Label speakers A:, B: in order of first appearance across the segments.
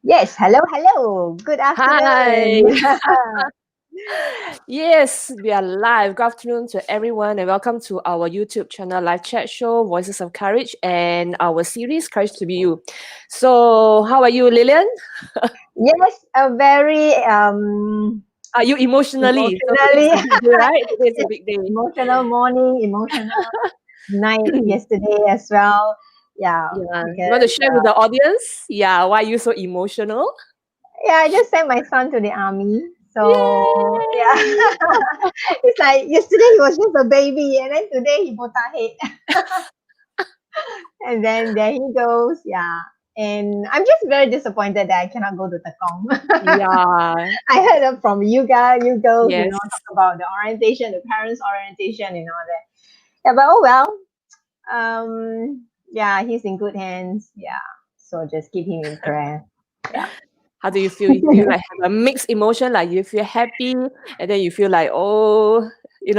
A: Yes, hello, hello. Good
B: Hi.
A: afternoon.
B: Yes, we are live. Good afternoon to everyone, and welcome to our YouTube channel, live chat show, Voices of Courage, and our series, Courage to Be You. So, how are you, Lillian?
A: Yes, a very
B: Are you emotionally? So, today's
A: emotionally
B: a big day, right? Today's a big day.
A: emotional morning, emotional night yesterday as well. Yeah,
B: Yeah. You want to
A: because
B: share with the audience? Yeah, why are you so emotional?
A: yeah, I just sent my son to the army. So yeah,
B: Yay!
A: it's like yesterday he was just a baby, and then today he botak head, and then there he goes. Yeah, and I'm just very disappointed that I cannot go to Tekong.
B: Yeah.
A: I heard from you guys, you girls,
B: Yes.
A: talk about the orientation, the parents' orientation, and all that. Yeah, but oh well. Yeah, he's in good hands. Yeah, so just keep him in prayer. Yeah.
B: How do you feel? Do you like have a mixed emotion? Like you feel happy, and then you feel like, oh, a bit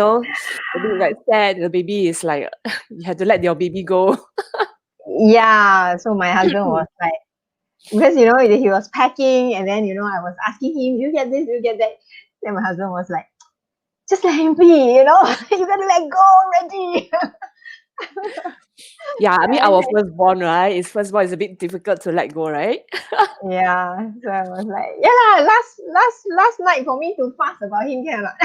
B: like sad. The baby is like, you have to let your baby go.
A: Yeah. So my husband was like, because he was packing, and then I was asking him, "You get this, you get that." Then my husband was like, "Just let him be, you gotta let go already."
B: Yeah, I mean,
A: And
B: our firstborn, right? His firstborn is a bit difficult to let go, right?
A: yeah, so I was like, yeah lah, last night for me to fast about him can or not?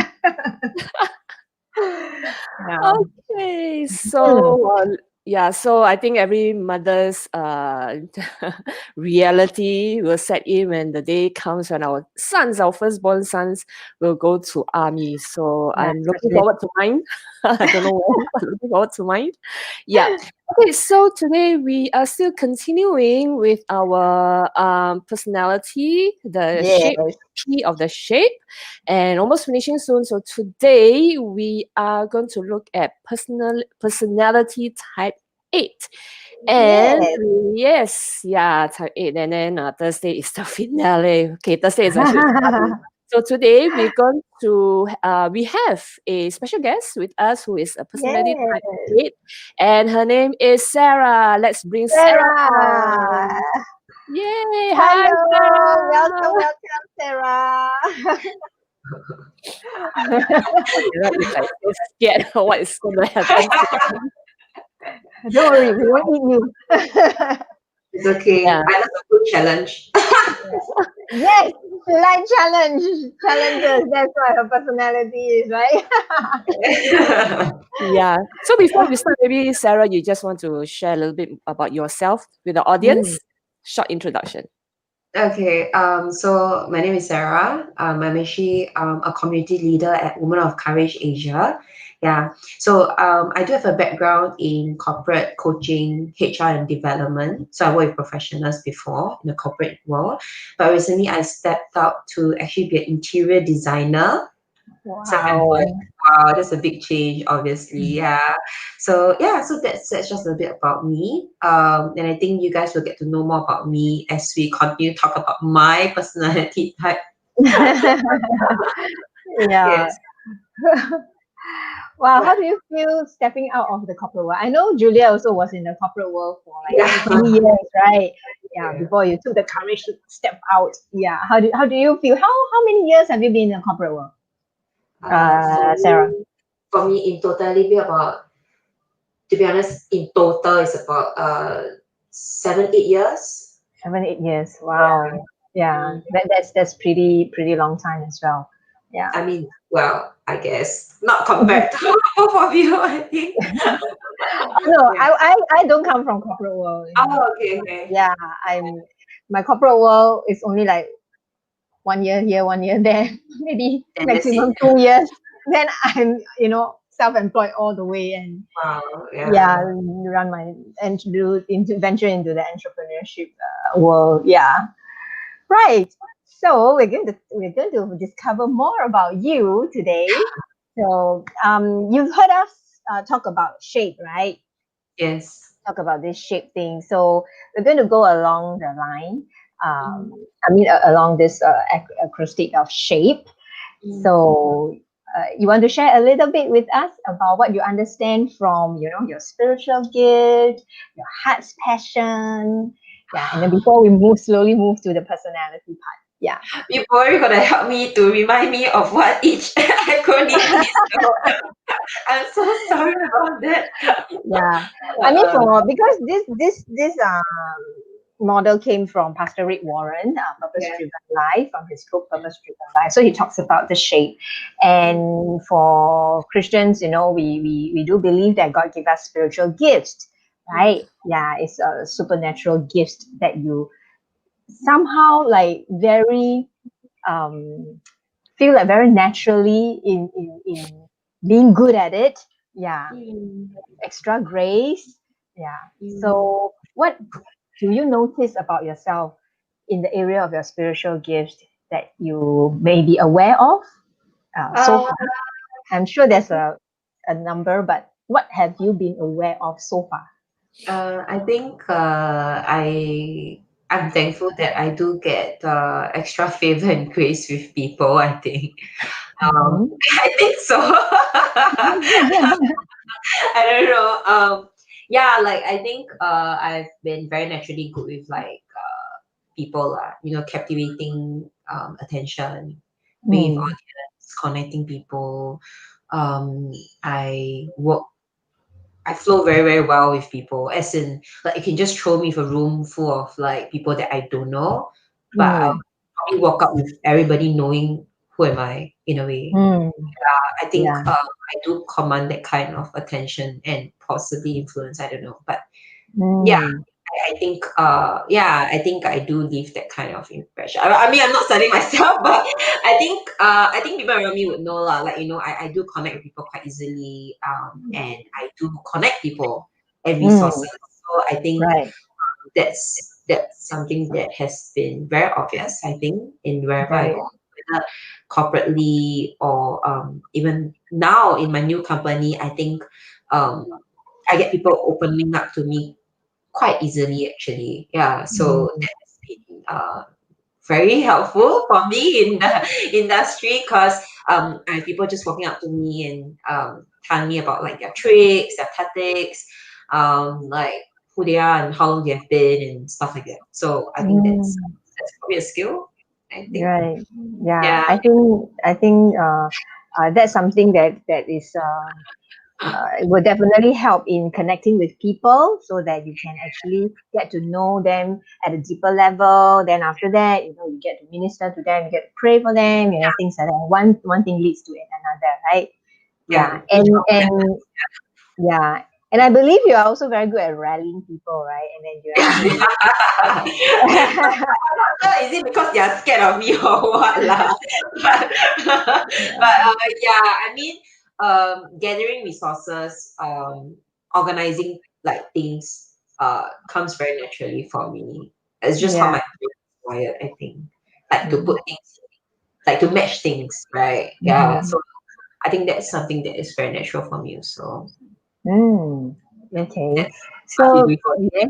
A: Yeah.
B: Okay,
A: Hmm.
B: so yeah, so I think every mother's reality will set in when the day comes when our firstborn sons, will go to army. So
A: Yeah,
B: I'm looking
A: especially
B: forward to mine. I don't know when, but looking forward to mine. Yeah. Okay, so today we are still continuing with our personality, the shape,
A: yes,
B: key of the shape, and almost finishing soon. So today we are going to look at personality type 8. And
A: yes.
B: yes, yeah, type 8. And then Thursday is the finale. Okay, Thursday is a huge party. So today we have a special guest with us who is a personality type
A: Yes,
B: 8, and her name is Sarah. Let's bring Sarah
A: Sarah.
B: on. Yay! Hi,
A: Hello,
B: Sarah.
A: welcome, Sarah.
B: Sarah is like so scared of what is going to happen.
A: Don't worry, we won't eat you.
C: It's okay.
B: Yeah.
C: I love a good challenge.
A: Yes, she like challenges. That's what her personality is, right?
B: Yeah. So before we start, maybe Sarah, you just want to share a little bit about yourself with the
A: Mm.
B: audience. Short introduction.
C: Okay, so my name is Sarah. I'm actually a community leader at Women of Courage Asia. Yeah, so I do have a background in corporate coaching, HR, and development. So I worked with professionals before in the corporate world, but recently I stepped out to actually be an interior designer, self-employed.
A: Wow.
C: Wow, that's a big change, obviously. Yeah. So yeah, so that's just a bit about me. And I think you guys will get to know more about me as we continue to talk about my personality type.
A: Yeah.
C: Yes.
A: Wow,
C: Yeah.
A: how do you feel stepping out of the corporate world? I know Julia also was in the corporate world for like
C: Yeah.
A: many years, right? Yeah,
C: Yeah.
A: before you took the courage to step out. Yeah. How do you feel? How many years have you been in the corporate world?
C: For
A: Sarah.
C: me, in totality, be about, to be honest, in total, it's about 7, 8 years.
A: 7, 8 years.
C: Yeah.
A: Wow. Yeah. That's pretty long time as well. Yeah.
C: I mean, well, I guess not compared to both of you, I think.
A: No,
C: Yeah.
A: I don't come from corporate world,
C: Oh, okay, okay.
A: Yeah, my corporate world is only like 1 year here, 1 year there, maybe
C: And that's it.
A: maximum 2 years. Then I'm, self-employed all the way, and
C: Wow,
A: yeah,
C: yeah.
A: run my and venture into the entrepreneurship world. Yeah, right. So we're going to discover more about you today. So you've heard us talk about shape, right?
C: Yes.
A: Talk about this shape thing. So we're going to go along the line.
C: Mm,
A: Along this acrostic of shape.
C: mm.
A: So you want to share a little bit with us about what you understand from your spiritual gift, your heart's passion. Yeah, and then before we slowly move to the personality part. Yeah.
C: You're probably gonna help me to remind me of what each acronym is. So I'm so sorry about that.
A: Yeah. I mean,
C: Uh,
A: because this model came from Pastor Rick Warren, Purpose
C: yeah.
A: Driven Life, from his book Purpose Driven Life. So he talks about the shape. And for Christians, we do believe that God gave us spiritual gifts, right? Yeah, it's a supernatural gift that you somehow like very um feel like very naturally in being good at it. Yeah,
C: Mm,
A: extra grace. Yeah.
C: mm.
A: So, what do you notice about yourself in the area of your spiritual gift that you may be aware of so
C: Uh,
A: far? I'm sure
C: I
A: there's a number, but what have you been aware of so far?
C: I think I'm thankful that I do get extra favor and grace with people. I think
A: Mm-hmm.
C: I think so. I don't know. Yeah, like I think I've been very naturally good with like people, captivating attention with
A: Mm,
C: audience, connecting people. Um, I work I flow very, very well with people. As in, like, you can just throw me with a room full of like people that I don't know, but I'll
A: mm,
C: probably walk up with everybody knowing who am I in a way.
A: mm,
C: I think
A: yeah.
C: I do command that kind of attention and possibly influence. I don't know, but yeah,
A: Mm,
C: I think I do leave that kind of impression. I mean, I'm not selling myself, but I think people around me would know lah. Like I do connect with people quite easily, and I do connect people and
A: mm,
C: resources. So I think
A: right.
C: that's something that has been very obvious. I think in wherever I
A: Very.
C: go, whether corporately or even now in my new company, I think um, I get people opening up to me quite easily actually. Yeah, so
A: Mm,
C: that's been very helpful for me in the industry because I have people just walking up to me and telling me about like their tricks, their tactics, like who they are and how long they have been and stuff like that. So I think
A: mm.
C: that's probably a skill. I think.
A: Right. Yeah.
C: Yeah.
A: I think that's something that is it will definitely help in connecting with people so that you can actually get to know them at a deeper level. Then after that, you get to minister to them, you get to pray for them, things like that. One thing leads to another, right?
C: Yeah.
A: Yeah. Yeah. And I believe you are also very good at rallying people, right? And then you actually
C: Is it because they are scared of me or what lah? But yeah, I mean, gathering resources, organizing like things, comes very naturally for me. It's just how
A: yeah.
C: my brain is wired, I think. Like to
A: Mm-hmm.
C: put things, like to match things, right? Yeah.
A: Mm-hmm.
C: So I think that's something that is very natural for me. So
A: Mm. Okay.
C: that's partly
A: So
C: before
A: yeah.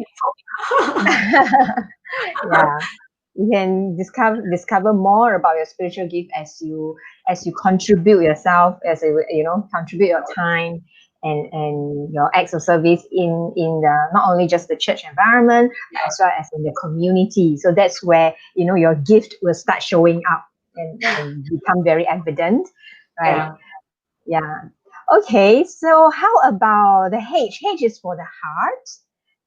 A: Yeah, you can discover more about your spiritual gift as you contribute yourself, as contribute your time and your acts of service in the not only just the church environment but as well as in the community. So that's where your gift will start showing up and become very evident, right?
C: yeah.
A: Yeah. Okay, so how about the H? H is for the heart,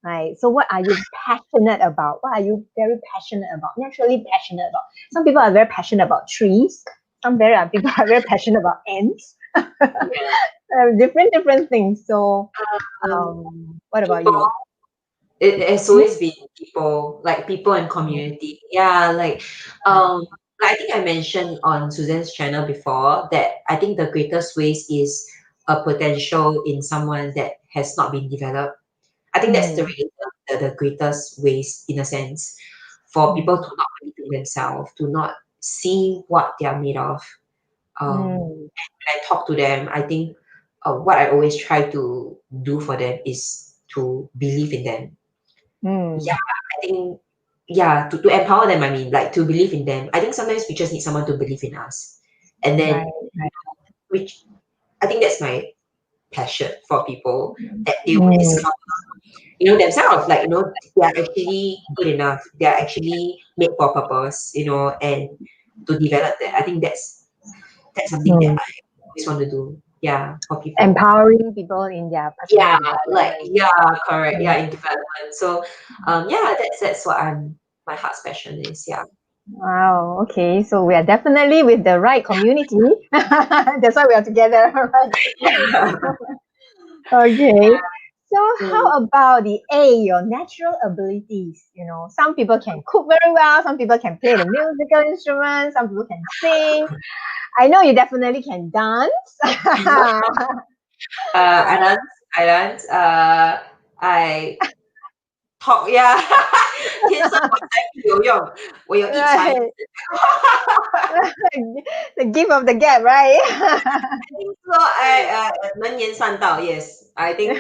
A: right? So what are you passionate about? What are you very passionate about? Naturally passionate about. Some people are very passionate about trees. People are very passionate about ants.
C: Yeah.
A: Different things. So,
C: Um,
A: what about
C: people.
A: you?
C: It has
A: Hmm?
C: always been people, like people and community. Yeah,
A: Right.
C: like I think I mentioned on Suzanne's channel before that I think the greatest waste is a potential in someone that has not been developed. I think that's
A: Mm,
C: the greatest waste in a sense for
A: mm,
C: people to not believe in themselves, to not see what they are made of.
A: mm,
C: When I talk to them, I think what I always try to do for them is to believe in them.
A: mm.
C: Yeah, I think to empower them, I mean, like to believe in them. I think sometimes we just need someone to believe in us. And
A: Right,
C: then
A: right.
C: which I think that's my passion for people, that they will discover, themselves, like, they are actually good enough. They are actually made for a purpose, and to develop that. I think that's something that I always want to do. Yeah, for people.
A: Empowering people in their personal
C: Yeah,
A: development.
C: correct. Yeah, in development. So, yeah, that's what my heart's passion is. Yeah.
A: Wow. Okay. So we are definitely with the right community. That's why we are together, right? Okay. So
C: Mm.
A: how about the A, your natural abilities? Some people can cook very well, some people can play the musical instrument, some people can sing. I know you definitely can dance.
C: I dance. I dance. I talk. Yeah. 天生我材必有用，我有一才。
A: Right. The gift of the gap, right?
C: think so. I 能言善道. Yes, I think.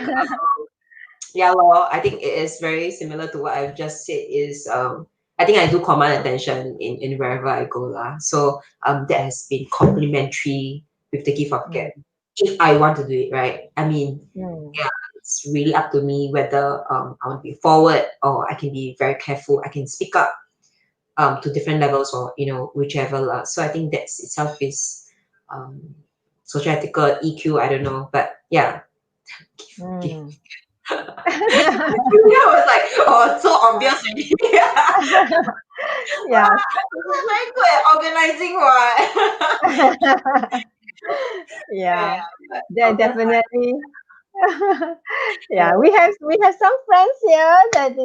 C: Yeah, well, I think it is very similar to what I've just said. Is I think I do command attention in wherever I go lah. So that has been complementary with the gift of gap. If I want to do it right, I mean,
A: Mm,
C: yeah, it's really up to me whether I want to be forward, or I can be very careful. I can speak up to different levels, or whichever lah. So I think that itself is um social ethical EQ. I don't know, but yeah. Give.
A: mm.
C: I was like, oh, so obvious already.
A: Yeah.
C: I'm very good at organizing what. Yeah,
A: Yeah.
C: but
A: That
C: obvious.
A: definitely.
C: Yeah.
A: Yeah, we have some friends here that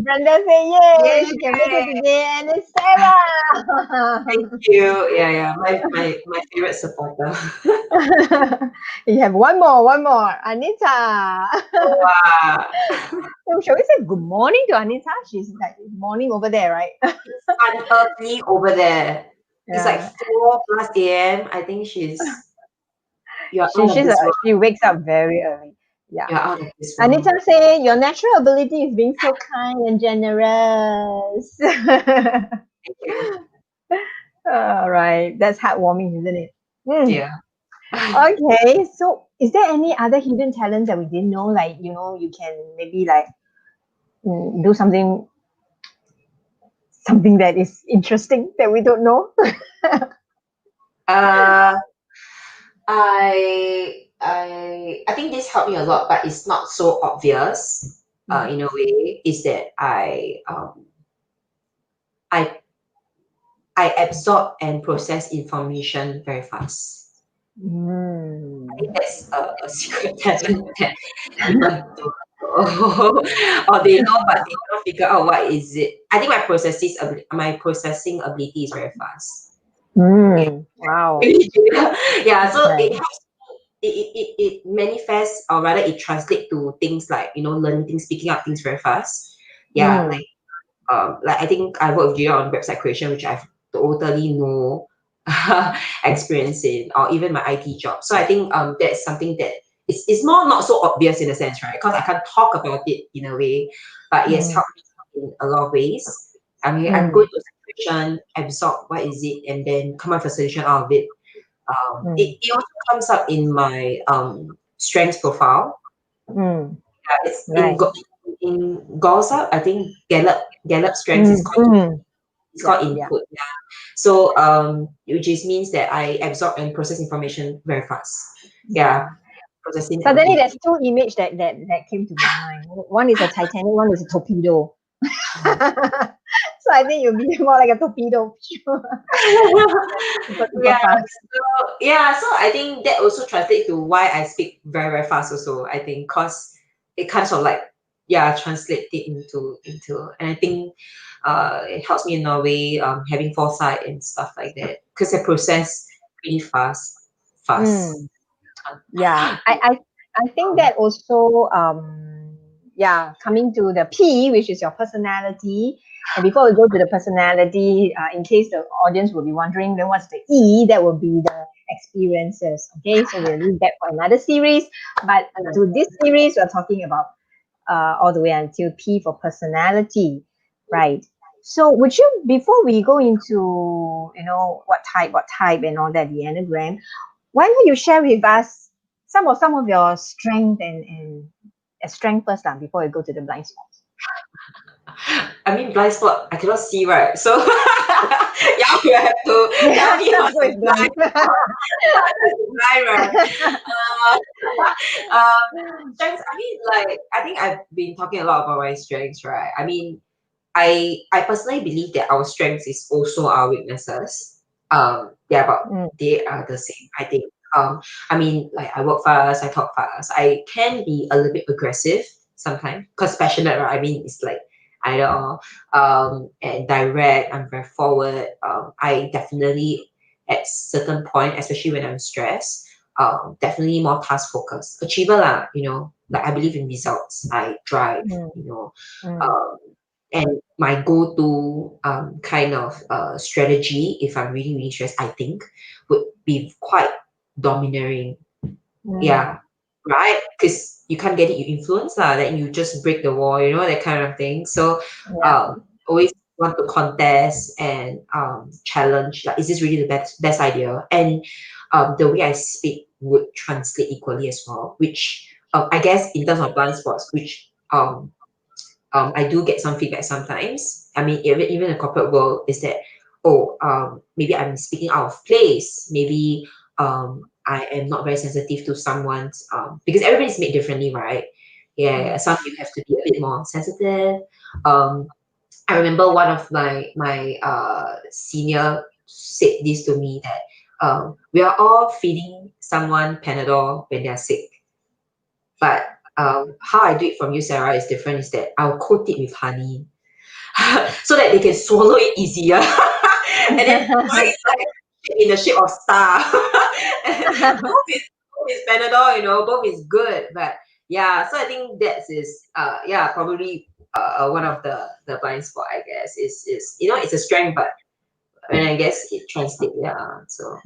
A: Brenda say, yay, she can make it
C: Yay!
A: today, and it's Sarah.
C: Thank you. Yeah. My favorite supporter.
A: You have one more, Anita.
C: Wow.
A: So shall we say good morning to Anita? She's like morning over there, right?
C: Unearthly over there. It's like
A: Yeah.
C: 4 plus AM. I think you're
A: She
C: out of
A: she's a,
C: this world.
A: she wakes up very early. Yeah.
C: You're out of this world.
A: Anita say your natural ability is being so kind and generous.
C: Thank you.
A: All right, that's heartwarming, isn't it? Hmm.
C: Yeah.
A: Okay, so is there any other hidden talents that we didn't know? Like, you can maybe like do something that is interesting that we don't know.
C: Uh, I think this helped me a lot, but it's not so obvious. In a way, is that I I absorb and process information very fast. I think
A: Mm.
C: that's a secret talent that people don't know. Or they know, but they cannot figure out what is it. I think my processing ability is very fast.
A: Wow.
C: Really do. Yeah, so it
A: Right.
C: helps. It manifests, or rather it translates to things like, learning things, picking up things very fast. Yeah,
A: Mm.
C: like I think I work with you on website creation, which I've totally no experience in, or even my IT job. So I think that's something that it's more not so obvious in a sense, right? Because I can't talk about it in a way, but yes,
A: Mm.
C: help me in a lot of ways. I mean, I'm
A: Mm.
C: going to a situation, absorb what is it, and then come up with a solution out of it.
A: Mm.
C: It also comes up in my strengths profile.
A: Mm.
C: It's
A: Right.
C: in goals up. I think Gallup strengths is
A: Mm. Mm.
C: called
A: Yeah. Yeah.
C: input. Yeah. So which is means that I absorb and process information very fast. Yeah,
A: Yeah.
C: processing
A: Suddenly,
C: ability.
A: there's two image that came to my mind. One is a Titanic, one is a torpedo. So I think you'll be more like a torpedo. Super, super
C: Yeah.
A: fast.
C: So I think that also translates to why I speak very very fast. Also, I think because it kind of like, translate it into, and I think it helps me in a way, having foresight and stuff like that, because I process really fast.
A: Mm. Yeah, I think
C: Um,
A: that also yeah, coming to the P, which is your personality. And before we go to the personality, in case the audience will be wondering, then what's the E? That will be the experiences. Okay, so we'll leave that for another series. But to this series, we're talking about all the way until P for personality, right? So would you, before we go into what type and all that, the Enneagram, why don't you share with us some of your strength and strength first before we go to the blind spots.
C: I mean, blind spot, I cannot see, right? So, yeah, you have to tell me
A: Start
C: what's
A: with
C: the
A: blind.
C: blind, right? Strengths, I mean, like, I think I've been talking a lot about my strengths, right? I mean, I personally believe that our strengths is also our weaknesses.
A: Mm,
C: They are the same, I think. I mean, like I work fast, I talk fast. I can be a little bit aggressive sometimes because passionate, right? I mean, it's like either or. And direct. I'm very forward. I definitely at certain point, especially when I'm stressed, definitely more task focused, achiever lah. Like I believe in results. I drive.
A: mm, mm,
C: Um, and my go-to kind of strategy, if I'm really, really stressed, I think, would be quite domineering.
A: mm.
C: Yeah, right? Because you can't get it, you influence lah, then you just break the wall, that kind of thing. So
A: Yeah.
C: always want to contest and challenge, like, is this really the best idea? And the way I speak would translate equally as well, which I guess in terms of blind spots, which I do get some feedback sometimes. I mean, even in the corporate world, is that, maybe I'm speaking out of place. Maybe I am not very sensitive to someone's, because everybody's made differently, right? Yeah,
A: Mm,
C: some you have to be a bit more sensitive. Um, I remember one of my senior said this to me that we are all feeding someone Panadol when they are sick. But how I do it from you, Sarah, is different. Is that I'll coat it with honey so that they can swallow it easier, and then mine is like in the shape of star. both is Panadol, both is good. But yeah, so I think that is probably one of the blind spot. I guess is it's a strength, but and I guess it translates. Yeah, so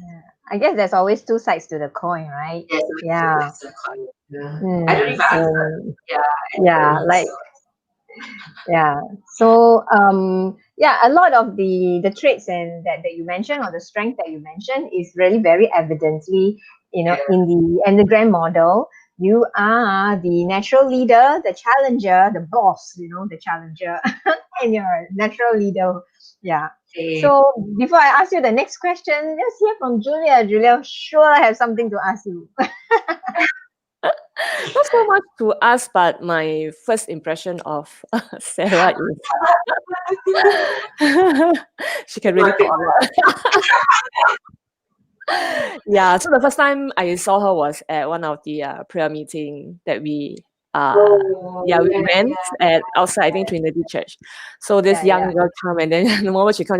A: I guess there's always two sides to the coin, right?
C: yes,
A: Yeah.
C: that's the coin. Yeah. I don't
A: Mm,
C: even answer.
A: so
C: Yeah,
A: yeah,
C: adequately.
A: like
C: So
A: yeah. So yeah, a lot of the traits and that you mentioned or the strength that you mentioned is really very evidently,
C: yeah.
A: in the Enneagram model. You are the natural leader, the challenger, the boss, the challenger, and you're a natural leader. Yeah.
C: Okay.
A: So before I ask you the next question, let's hear from Julia. Julia sure have something to ask you.
B: Not so much to ask, but my first impression of Sarah is she can really talk a lot. Yeah, so the first time I saw her was at one of the prayer meeting that we we
C: Yeah,
B: went at outside, I think, Trinity Church. So this
A: Yeah,
B: young
A: yeah.
B: girl come, and then the moment she comes,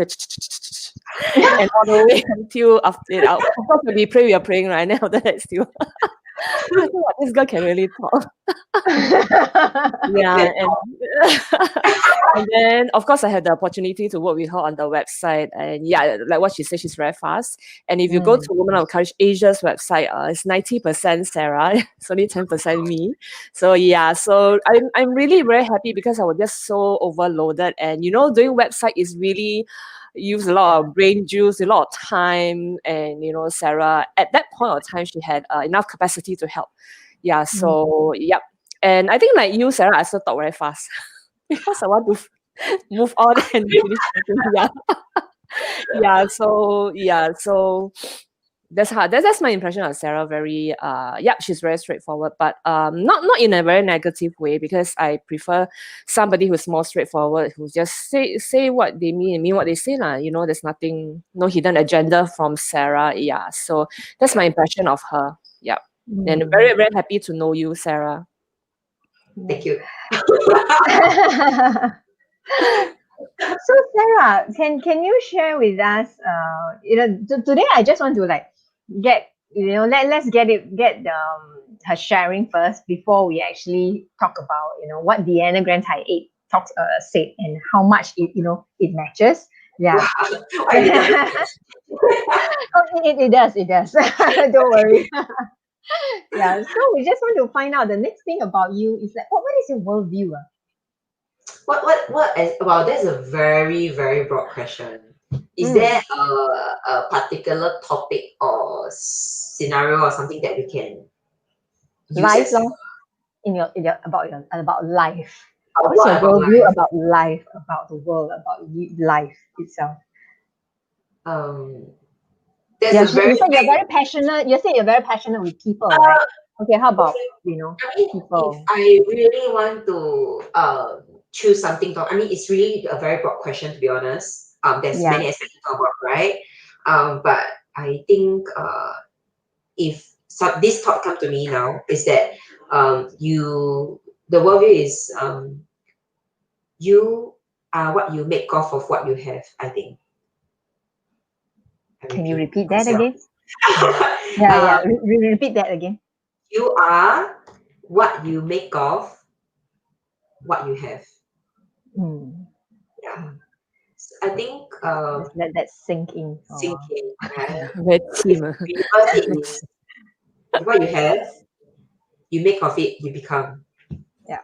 B: and all the way until after it out. Of course, when we are praying, right? And then after that, still, I thought, this girl can really talk. Yeah, and and then of course I had the opportunity to work with her on the website, and yeah, like what she said, she's very fast. And if you go to Women of Courage Asia's website, it's 90% Sarah, it's only 10% me. So yeah, so I'm really very happy because I was just so overloaded, and doing website is really use a lot of brain juice, a lot of time, and Sarah at that point of time she had enough capacity to help. Yeah, so yep. And I think like you, Sarah, I still talk very fast because I want to move on and finish something. Yeah, so that's how that's my impression of Sarah. Very she's very straightforward, but not in a very negative way, because I prefer somebody who's more straightforward, who just say what they mean and mean what they say lah. There's no hidden agenda from Sarah. Yeah, so that's my impression of her. Yeah, and very very happy to know you, Sarah.
C: thank you.
A: So Sarah, can you share with us? Today I just want to like get let's get her sharing first before we actually talk about what the Enneagram Type 8 talks said and how much it matches. Yeah.
C: Why it doesn't
A: It does. It does. Don't worry. Yeah. So we just want to find out the next thing about you is like what is your worldview?
C: Wow, that's a very, very broad question. Is
A: Mm.
C: there a particular topic or scenario or something that we can use
A: Life,
C: as
A: long in your about life. What's your
C: what about
A: worldview
C: life?
A: about life, about the world, about life itself?
C: Um, that's
A: Yeah,
C: a very
A: you said you're
C: big.
A: very passionate. You said you're very passionate with people, right? Okay, how about
C: Okay, I mean, if
A: people?
C: I really want to choose something, I mean, it's really a very broad question to be honest. There's
A: Yeah.
C: many aspects to talk about, right? But I think if this thought come to me now is that the worldview is you are what you make of what you have. I think I
A: Can you
C: repeat
A: repeat that
C: myself.
A: again? Yeah,
C: um,
A: yeah. Repeat that again.
C: you are what you make of what you have.
A: Mm.
C: Yeah.
A: Mm.
C: I think
A: Just let that sink in for a while.
C: thinking, right?
B: Very team.
C: Because it is what you have, you make of it, you become.
A: Yeah.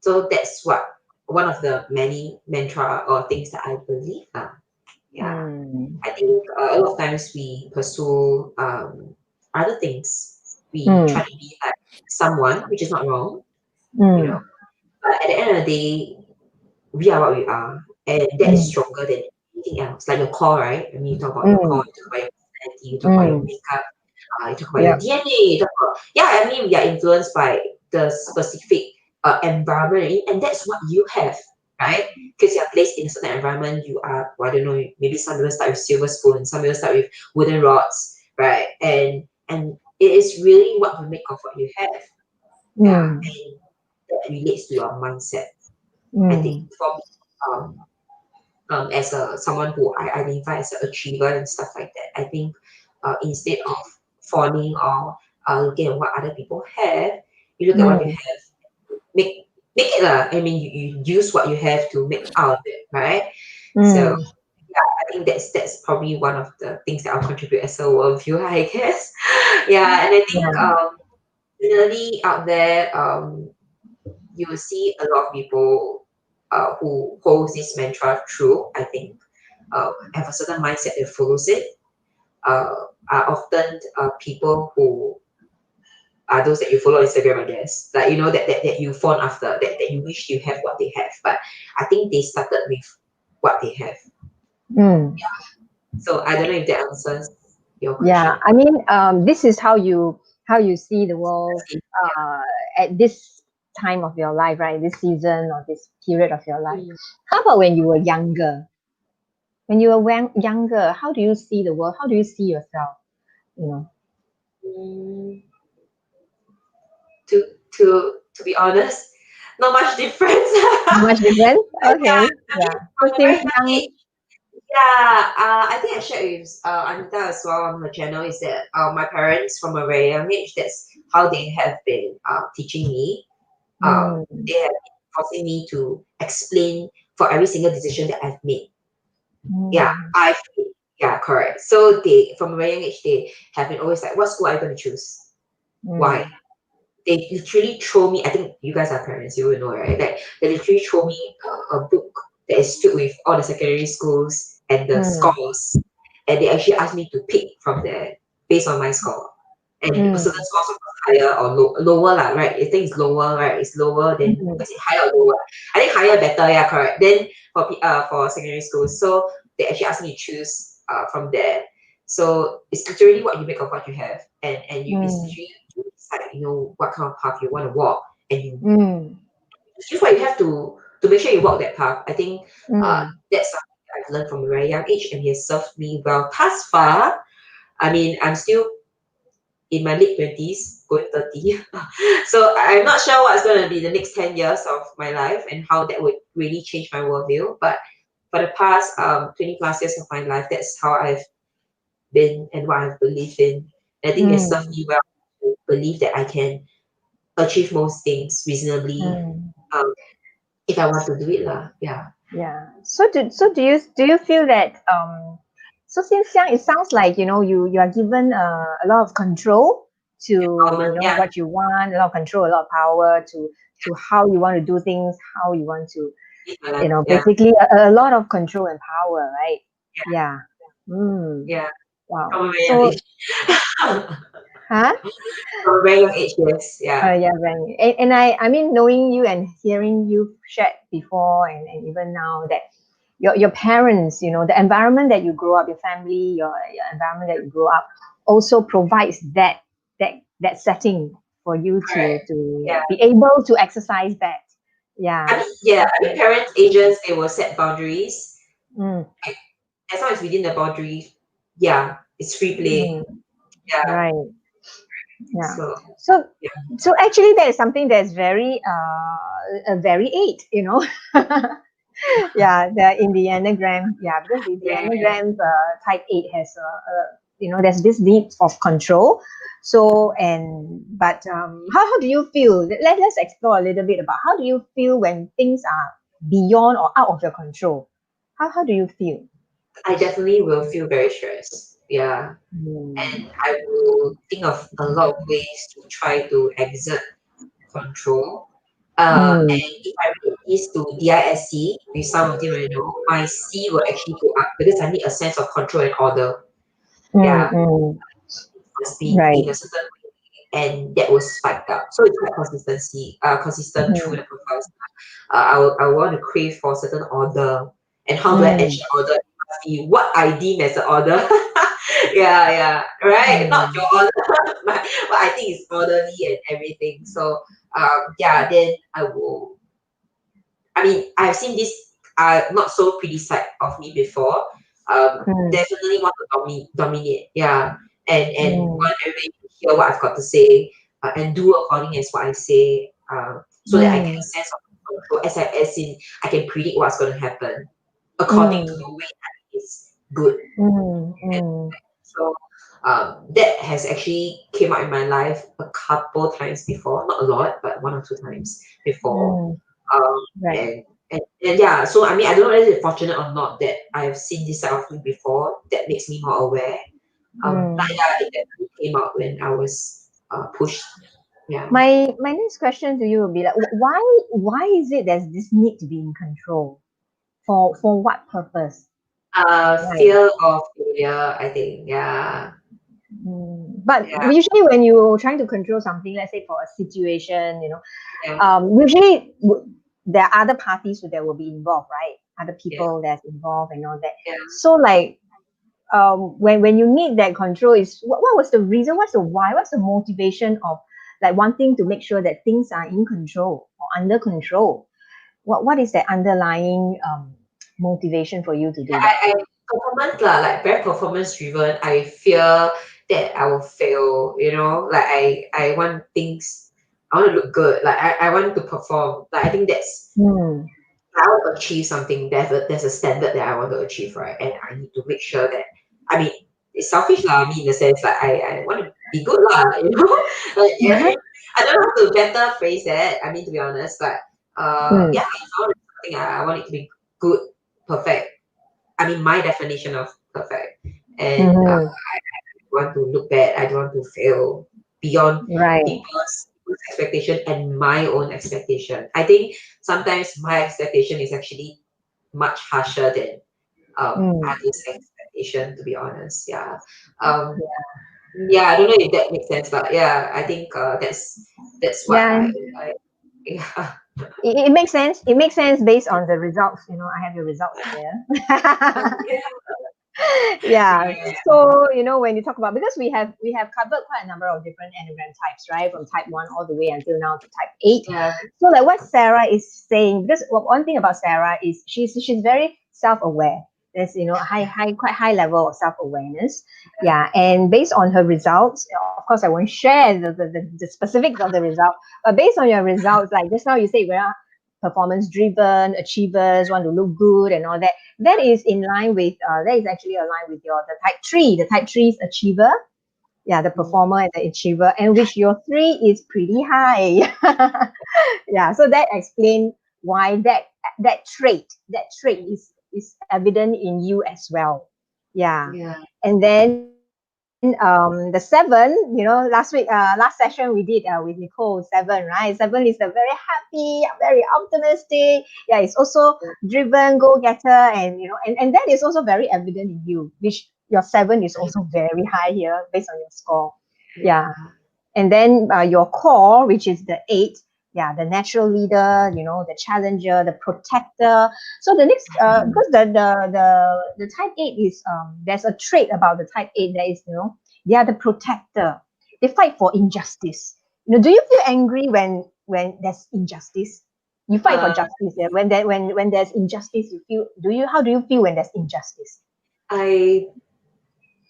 C: So that's what one of the many mantra or things that I believe. Yeah.
A: Mm.
C: I think a lot of times we pursue other things. We
A: Mm.
C: try to be like someone, which is not wrong, you know.
A: Mm.
C: But at the end of the day, we are what we are, and that is
A: Mm.
C: stronger than anything else. Like your core, right? I mean, you talk about your core,
A: Mm.
C: you talk about your personality, you talk about your
A: Mm.
C: makeup, you talk about your
A: Yep.
C: DNA. You talk about, yeah, I mean, we are influenced by the specific environment, and that's what you have, right? Because you are placed in a certain environment, you are, well, I don't know, maybe some people start with silver spoon, some people start with wooden rods, right? And it is really what you make of what you have, yeah,
A: Mm.
C: and that relates to your mindset. I think
A: Mm.
C: for me, as a someone who I identify as an achiever and stuff like that, I think instead of fawning or looking at what other people have, you look at what you
A: Mm.
C: have, make it I mean, you use what you have to make out of it, right? So
A: Mm.
C: yeah, I think that's probably one of the things that I'll contribute as a worldview, I guess. Yeah, and I think
A: Yeah.
C: similarly out there, you will see a lot of people who holds this mantra true, I think, have a certain mindset that follows it, uh, are often people who are those that you follow on Instagram, I guess. Like, that you fawn after, that you wish you have what they have. But I think they started with what they have.
A: Mm.
C: So I don't know if that answers your
A: Yeah.
C: question.
A: I mean, this is how you see the world uh, at this time of your life, right? This season or this period of your life.
C: Mm.
A: How about when you were younger? When you were younger, how do you see the world? How do you see yourself? You know,
C: Mm, to to be honest, not much difference.
A: not much different.
C: Yeah,
A: Okay.
C: I mean,
A: Yeah. So
C: from a very
A: since
C: young
A: young.
C: age. Yeah, I think I shared with Anita as well on her channel is that my parents from a very young age, that's how they have been teaching me.
A: Mm.
C: They have been forcing me to explain for every single decision that I've made. Yeah,
A: Mm.
C: yeah, correct. So they from a very young age they have been always like, what school are you going to choose? Why?
A: Mm.
C: They literally throw me. I think you guys are parents, you will know, right? Like they literally throw me a book that is filled with all the secondary schools and the
A: Mm.
C: scores, and they actually asked me to pick from there based on my score. And certain
A: Mm.
C: scores are higher or lower, lah, right? I think it's lower, right? It's lower than
A: Mm.
C: is it higher or lower? I think higher better, yeah, correct. Then for secondary schools, so they actually asked me to choose from there. So it's literally what you make of what you have, and you it's
A: Mm.
C: literally you decide, what kind of path you want to walk, and you
A: Mm.
C: choose what you have to make sure you walk that path. I think
A: Mm.
C: that's something I've learned from a very young age, and it has served me well thus far. I mean, I'm still in my late 20s, going 30. So I'm not sure what's going to be the next 10 years of my life and how that would really change my worldview. But for the past 20 plus years of my life, that's how I've been and what I've believed in. And I think it served
A: Mm.
C: me well to believe that I can achieve most things reasonably
A: Mm.
C: um, if I want to do it. Lah. Yeah.
A: Yeah. So do you feel that so since young it sounds like you are given a lot of control to
C: Yeah.
A: what you want, a lot of control, a lot of power to how you want to do things, how you want to
C: Live my life. Yeah.
A: basically a lot of control and power, right?
C: Yeah.
A: Yeah. Mm.
C: Yeah.
A: Wow.
C: From a very young
A: So
C: age.
A: Huh?
C: From a very young age, yes. Yeah.
A: Yeah, right. And I mean, knowing you and hearing you shared before and even now that your parents, the environment that you grow up, your family, your environment that you grow up also provides that setting for you to
C: Correct.
A: to
C: Yeah.
A: be able to exercise that.
C: I
A: Yeah.
C: mean, yeah, I mean, parents, agents, they will set boundaries.
A: Mm,
C: Like, as long as within the boundaries, yeah, it's free play.
A: mm,
C: Yeah.
A: right. Yeah.
C: So,
A: So
C: yeah.
A: so actually that is something that's very very eight, yeah, in the Enneagram, yeah, because the
C: Yeah.
A: Enneagram type 8 has there's this need of control. So but how do you feel? Let's explore a little bit about how do you feel when things are beyond or out of your control. How do you feel?
C: I definitely will feel very stressed. Yeah. And
A: Mm.
C: I will think of a lot of ways to try to exert control.
A: Mm.
C: And if I relate this to DISC, with some of them I know, my C will actually go up because I need a sense of control and order.
A: Mm,
C: Yeah,
A: mm.
C: it must be
A: Right.
C: in a certain way, and that was spiked up. So it's quite consistent through
A: Mm.
C: the process. I want to crave for certain order, and how do I
A: Mm.
C: ensure order? It must be what I deem as an order. Yeah, yeah, right. Not
A: Mm.
C: your order, but what I think is orderly and everything. So, yeah, then I will. I mean, I've seen this not so pretty side of me before.
A: Mm.
C: Definitely want to dominate. Yeah, and
A: Mm.
C: want everybody to hear what I've got to say, and do according as what I say. So that I get a
A: Mm.
C: sense of control. As in, I can predict what's going to happen according to
A: Mm.
C: the way that is good.
A: Mm. Mm.
C: So that has actually came out in my life a couple times before, not a lot, but one or two times before.
A: Mm.
C: Um,
A: Right.
C: and yeah, so I mean, I don't know whether it's fortunate or not that I've seen this side of me before. That makes me more aware. But
A: Mm.
C: yeah, it definitely came out when I was pushed. Yeah.
A: My next question to you will be like, why is it there's this need to be in control? For what purpose? Right.
C: Fear of failure, I think. Yeah.
A: But
C: Yeah.
A: usually when you're trying to control something, let's say for a situation,
C: Yeah.
A: usually there are other parties that will be involved, right? Other
C: Yeah.
A: people that's involved and all that.
C: Yeah.
A: So like when you need that control is what was the reason, what's the why, what's the motivation of like wanting to make sure that things are in control or under control? What is the underlying motivation for you to do that?
C: I performance lah, like very performance driven. I fear that I will fail, like I want things, I want to look good, like I want to perform. Like I think that's
A: Hmm.
C: I want to achieve something. There's a standard that I want to achieve, right? And I need to make sure that I mean it's selfish lah, I mean in the sense like I want to be good lah, like yeah, I don't know how to better phrase that. I mean to be honest, but
A: Hmm.
C: yeah, if I want to do something, I want it to be good, perfect. I mean, my definition of perfect. And
A: Hmm.
C: I want to look bad. I don't want to fail beyond
A: Right.
C: people's expectation and my own expectation. I think sometimes my expectation is actually much harsher than
A: Hmm.
C: others' expectation, to be honest. Yeah. Um, yeah, I don't know if that makes sense, but yeah, I think that's what
A: Yeah.
C: I yeah.
A: It makes sense. It makes sense based on the results. I have your results here. Yeah.
C: Yeah.
A: So when you talk about, because we have covered quite a number of different enneagram types, right, from type 1 all the way until now to type 8.
C: Yeah.
A: So like what Sarah is saying, because one thing about Sarah is she's very self-aware. There's quite high level of self-awareness. Yeah, and based on her results, of course I won't share the specifics of the result, but based on your results, like just now you say we're performance driven achievers, want to look good and all that. That is actually aligned with the type 3. The type 3 is achiever. Yeah, the performer and the achiever, and which your 3 is pretty high. Yeah, so that explains why that trait is evident in you as well. Yeah.
C: Yeah.
A: And then the 7, last session we did with Nicole, 7, right? 7 is a very happy, very optimistic. Yeah, it's also driven, go-getter, and that is also very evident in you, which your 7 is also very high here based on your score. Yeah. And then your core, which is the 8, yeah, the natural leader, the challenger, the protector. So the next, because the type 8 is, there's a trait about the type 8 that is, they are the protector. They fight for injustice. Do you feel angry when there's injustice? You fight for justice. Yeah? When there's injustice, how do you feel when there's injustice?
C: I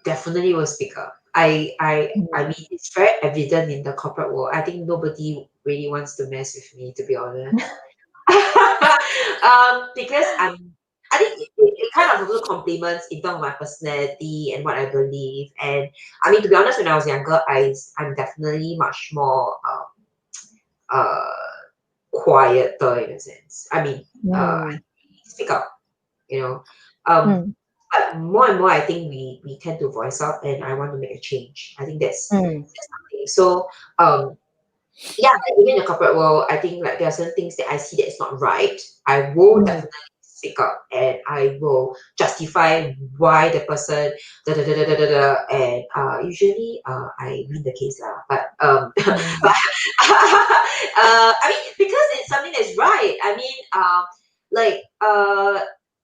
C: definitely will speak up. I mean, it's very evident in the corporate world. I think nobody really wants to mess with me, to be honest. Because I think it kind of also complements in terms of my personality and what I believe. And I mean, to be honest, when I was younger, I'm definitely much more uh quieter in a sense. I mean, I
A: Mm,
C: speak up, you know. Um,
A: mm,
C: but more and more, I think we tend to voice up, and I want to make a change. I think
A: mm,
C: that's something. So yeah, like even in the corporate world, I think like there are certain things that I see that is not right. I will
A: mm,
C: definitely speak up and I will justify why the person da da da da da da, da and usually I win the case lah. But
A: mm,
C: but I mean because it's something that's right. I mean like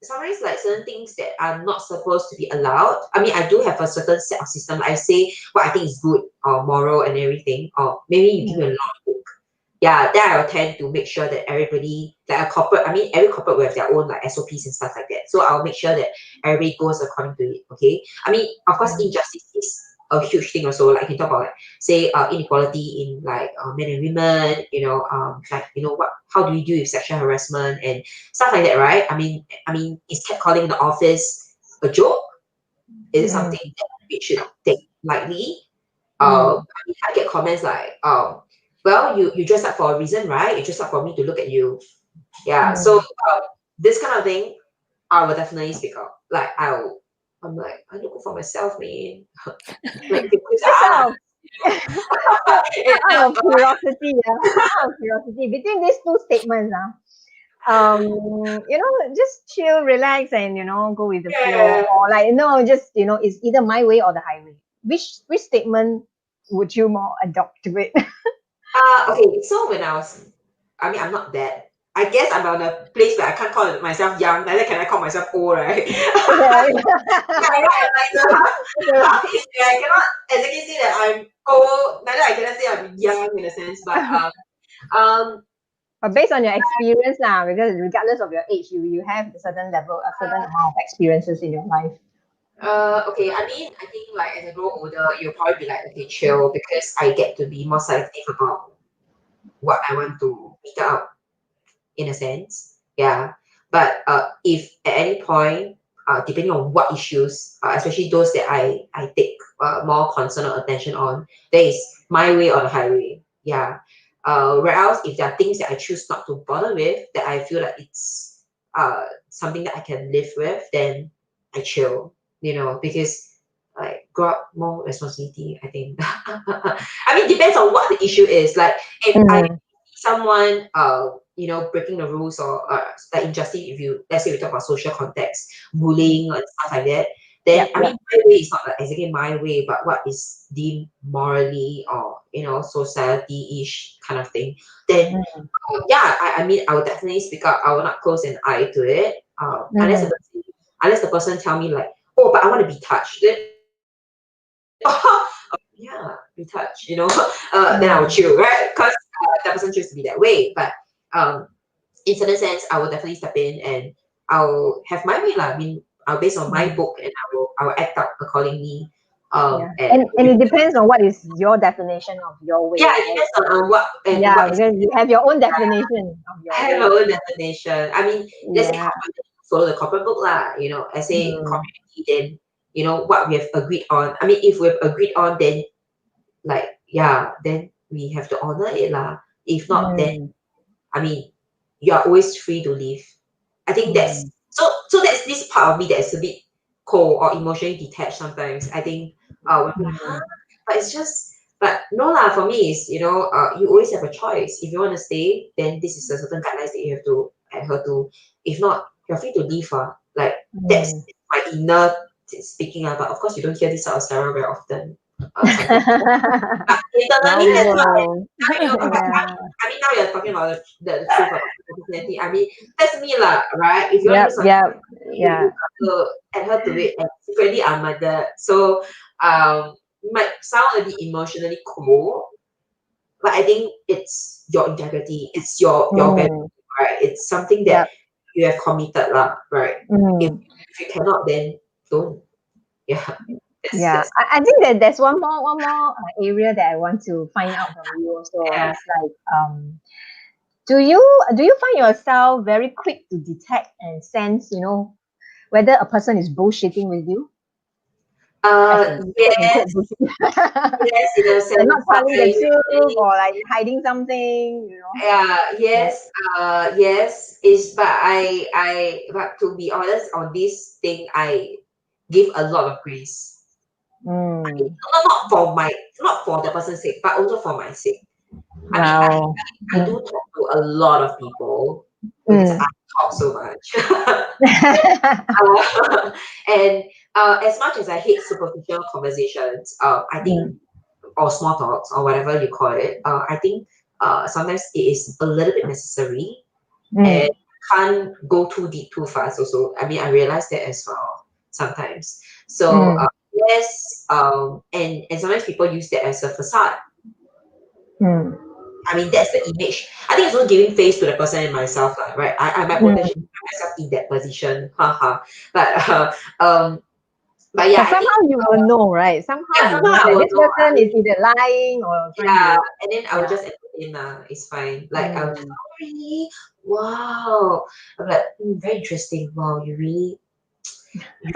C: sometimes like certain things that are not supposed to be allowed. I mean I do have a certain set of system. I say what I think is good or moral and everything. Or maybe you give me a
A: mm,
C: law book. Yeah, then I will tend to make sure that everybody, like a corporate, I mean, every corporate will have their own like SOPs and stuff like that. So I'll make sure that everybody goes according to it. Okay. I mean, of course,
A: mm,
C: injustice is a huge thing also. Like you talk about like say inequality in like men and women. Like what? How do you deal with sexual harassment and stuff like that, right? I mean, is catcalling in the office a joke? Is it
A: mm,
C: something that we should take lightly?
A: mm,
C: I mean, I get comments like, well, you dress up for a reason, right? You dress up for me to look at you. Yeah. So
A: mm.
C: this kind of thing, I will definitely speak up. Like I'm like, I look for myself, man. Like you can put
A: Just
C: ah,
A: out of,
C: and,
A: out of curiosity, out of curiosity, between these two statements, just chill, relax, and go with the flow,
C: yeah.
A: or like no, just it's either my way or the highway. Which statement would you more adopt to it?
C: Okay. So when I mean, I'm not that. I guess I'm on a place where I can't call myself young, neither can I call myself old, right?
A: Okay.
C: Yeah, I know, I'm like the half age where I cannot exactly say that I'm old, neither I cannot say I'm young in a sense, but um
A: But based on your experience now, because regardless of your age, you have a certain level, a certain amount of experiences in your life.
C: okay, I mean I think like as I grow older you'll probably be like okay chill because I get to be more selective about what I want to meet up in a sense. Yeah. But if at any point, depending on what issues, especially those that I take more concern or attention on, there is my way or the highway. Yeah. Whereas if there are things that I choose not to bother with, that I feel like it's something that I can live with, then I chill. Because like grow up more responsibility. I think. I mean, depends on what the issue is. Like if I
A: Mm,
C: someone breaking the rules or like injustice if you let's say we talk about social context bullying and stuff like that then
A: yep,
C: I mean
A: yep.
C: my way is not like exactly my way but what is deemed morally or society-ish kind of thing then
A: Mm,
C: yeah I mean I would definitely speak up. I will not close an eye to it
A: mm,
C: unless the person tell me like oh but I want to be touched then yeah, be touched, then I will
A: mm,
C: chill, right? Because that person choose to be that way. But um, in certain sense, I will definitely step in and I'll have my way lah. I mean, I'll based on my
A: mm.
C: book and I will act out accordingly.
A: Yeah,
C: And
A: and it depends on what is your definition of your way,
C: yeah, it
A: right?
C: depends on what and
A: Yeah,
C: what is
A: because you have your own definition of
C: I
A: your
C: have my
A: way.
C: own definition. I mean, let's say
A: Yeah.
C: corporate, follow the corporate book lah. I say
A: Mm,
C: community, then what we have agreed on. I mean, if we've agreed on, then like yeah, then we have to honor it lah. If not, then
A: mm,
C: I mean, you are always free to leave. I think that's
A: mm,
C: so that's this part of me that's a bit cold or emotionally detached sometimes. I think when I'm like, huh?
A: mm,
C: But it's just but no lah, for me is you always have a choice. If you want to stay, then this is a certain guidelines that you have to adhere to. If not, you're free to leave. Like that's
A: mm.
C: my inner speaking but of course you don't hear this out of Sarah very often. something. But internally, that's what
A: Yeah.
C: I mean, now you're talking about the truth about personality. I mean, that's me lah, right? If you want to
A: Yep.
C: do something,
A: Yep.
C: you
A: Yeah.
C: have to adhere to it. And secretly, I'm like that. So, it might sound a bit emotionally cool, but I think it's your integrity. It's your value,
A: Mm.
C: right? It's something that
A: Yep.
C: you have committed lah, right? If
A: Mm.
C: if you cannot, then don't. Yeah,
A: Yeah,
C: that's
A: I think that there's one more area that I want to find out from you also.
C: yeah.
A: It's like, do you find yourself very quick to detect and sense, whether a person is bullshitting with you, as in quote
C: Yes,
A: unquote bullshit,
C: yes, in a
A: they're not
C: sense,
A: telling the
C: I
A: truth or like hiding something.
C: yeah,
A: Yeah.
C: yes, yes, is but but to be honest on this thing, I give a lot of grace.
A: Mm.
C: Not for the person's sake, but also for my sake. I mean,
A: Wow.
C: I do talk to a lot of people because I
A: Mm.
C: talk so much. And as much as I hate superficial conversations, I think
A: Mm.
C: or small talks or whatever you call it, I think sometimes it is a little bit necessary and
A: Mm.
C: can't go too deep too fast also. I mean, I realize that as well sometimes. So
A: Mm.
C: yes, and sometimes people use that as a facade.
A: Mm.
C: I mean, that's the image. I think it's also giving face to the person and myself, lah, right? I might potentially
A: Mm.
C: put myself in that position, haha. But yeah,
A: But
C: I think
A: somehow you will know, right? Somehow
C: yeah,
A: you
C: somehow
A: know
C: I
A: that
C: will
A: this
C: know. I
A: person is
C: mean,
A: either lying or trying
C: yeah,
A: to,
C: and then I will
A: yeah.
C: just entertain it's fine. Like I will just,
A: Mm.
C: oh really? Wow. I'm like, very interesting. Wow, you really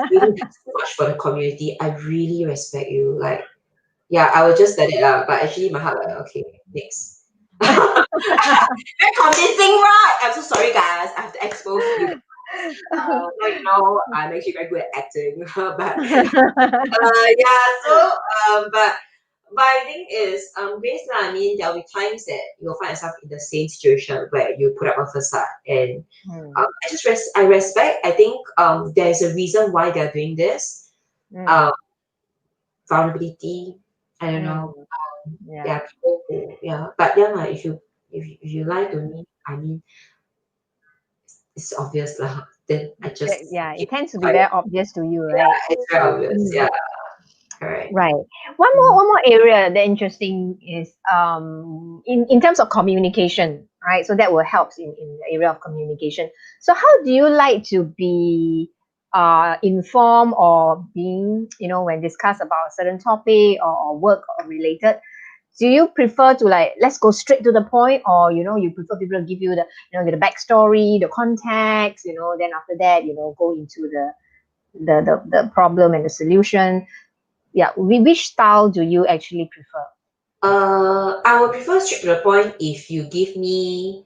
C: did so much for the community. I really respect you. Like, yeah, I will just let it out. But actually my heart like, okay, next. Very convincing, right? I'm so sorry guys. I have to expose you. Now you know I'm actually very good at acting. But yeah, so but I think is based on I mean there'll be times that you'll find yourself in the same situation where you put up a facade and
A: Mm.
C: I respect. I think there's a reason why they're doing this.
A: Mm.
C: Um vulnerability. I don't know.
A: Mm. Yeah.
C: Yeah, people who yeah. But yeah, lah, if you lie to me, I mean it's obvious lah. Then I just
A: Yeah, it
C: keep
A: tends to be
C: quiet.
A: very obvious to you,
C: Yeah,
A: right?
C: it's very obvious.
A: Mm.
C: Yeah, correct.
A: Right. One more
C: Mm.
A: one more area that interesting is in terms of communication, right? So that will help in the area of communication. So how do you like to be informed or being, when discussed about a certain topic or work or related? Do you prefer to like let's go straight to the point, or you prefer people to give you the backstory, the context, then after that, go into the problem and the solution? Yeah, which style do you actually prefer?
C: I would prefer straight to the point if you give me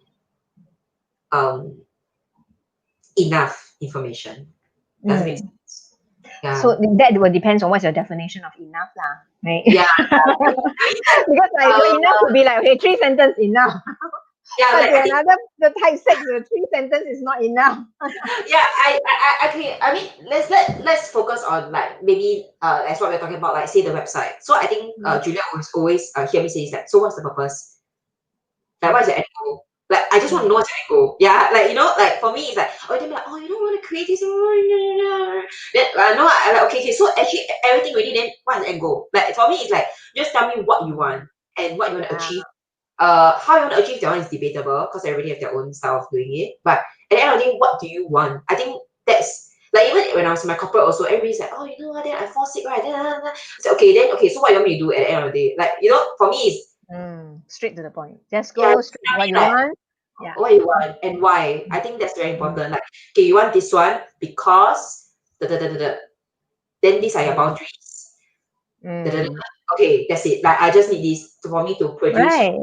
C: um enough information. Does it make
A: Mm.
C: sense? Yeah.
A: So that will depends on what's your definition of enough lah, right?
C: Yeah.
A: Because like
C: Uh,
A: enough could be like, okay, three sentence enough,
C: yeah,
A: but
C: like
A: to
C: I think
A: another the type six, the three sentence is not enough.
C: yeah, okay. I mean let's focus on like maybe that's what we're talking about, like say the website. So I think
A: Mm.
C: Julia always hear me say is like, so what's the purpose? Like what is the end goal? Like I just want to
A: Mm.
C: know what's the end goal. Yeah, like like for me it's like oh they're like oh you don't want to create this then no I like okay so actually everything already then what's the end goal? Like for me it's like just tell me what you want and what you want to
A: Yeah.
C: achieve. How you want to achieve that one is debatable because everybody have their own style of doing it. But at the end of the day, what do you want? I think that's like even when I was in my corporate also, everybody's like, oh, you know what? Then I fall sick, right? I said, okay. So what you want me to do at the end of the day? Like for me, it's
A: Straight to the point. Just
C: yeah,
A: go
C: just
A: straight to
C: tell
A: what you
C: me like
A: want. Yeah.
C: what you want and why. I think that's very
A: Mm.
C: important. Like, okay, you want this one because da da da da da. Then these are your
A: Mm.
C: boundaries. Da, da, da,
A: Mm.
C: da. Okay, that's it. Like I just need this for me to produce.
A: Right.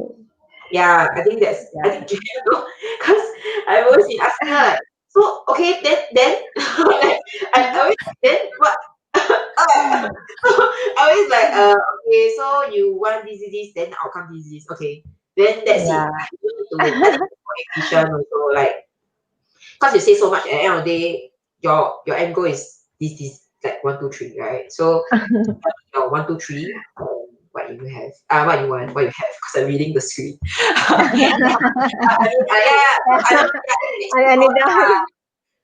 C: Yeah, I think I
A: Yeah.
C: think because I've always been asking her like, so okay, then like, I always then what? So I always like, okay, so you want this, then the outcome this, okay, then that's it.
A: Yeah.
C: I think it's more efficient also, like, because you say so much at the end of the day, your end goal is this. like 1, 2, 3, right? So 1, 2, 3. What you have? What you want? What you have? Because I'm reading the screen. Yeah. I don't. Yeah, I think it's
A: And
C: more,
A: it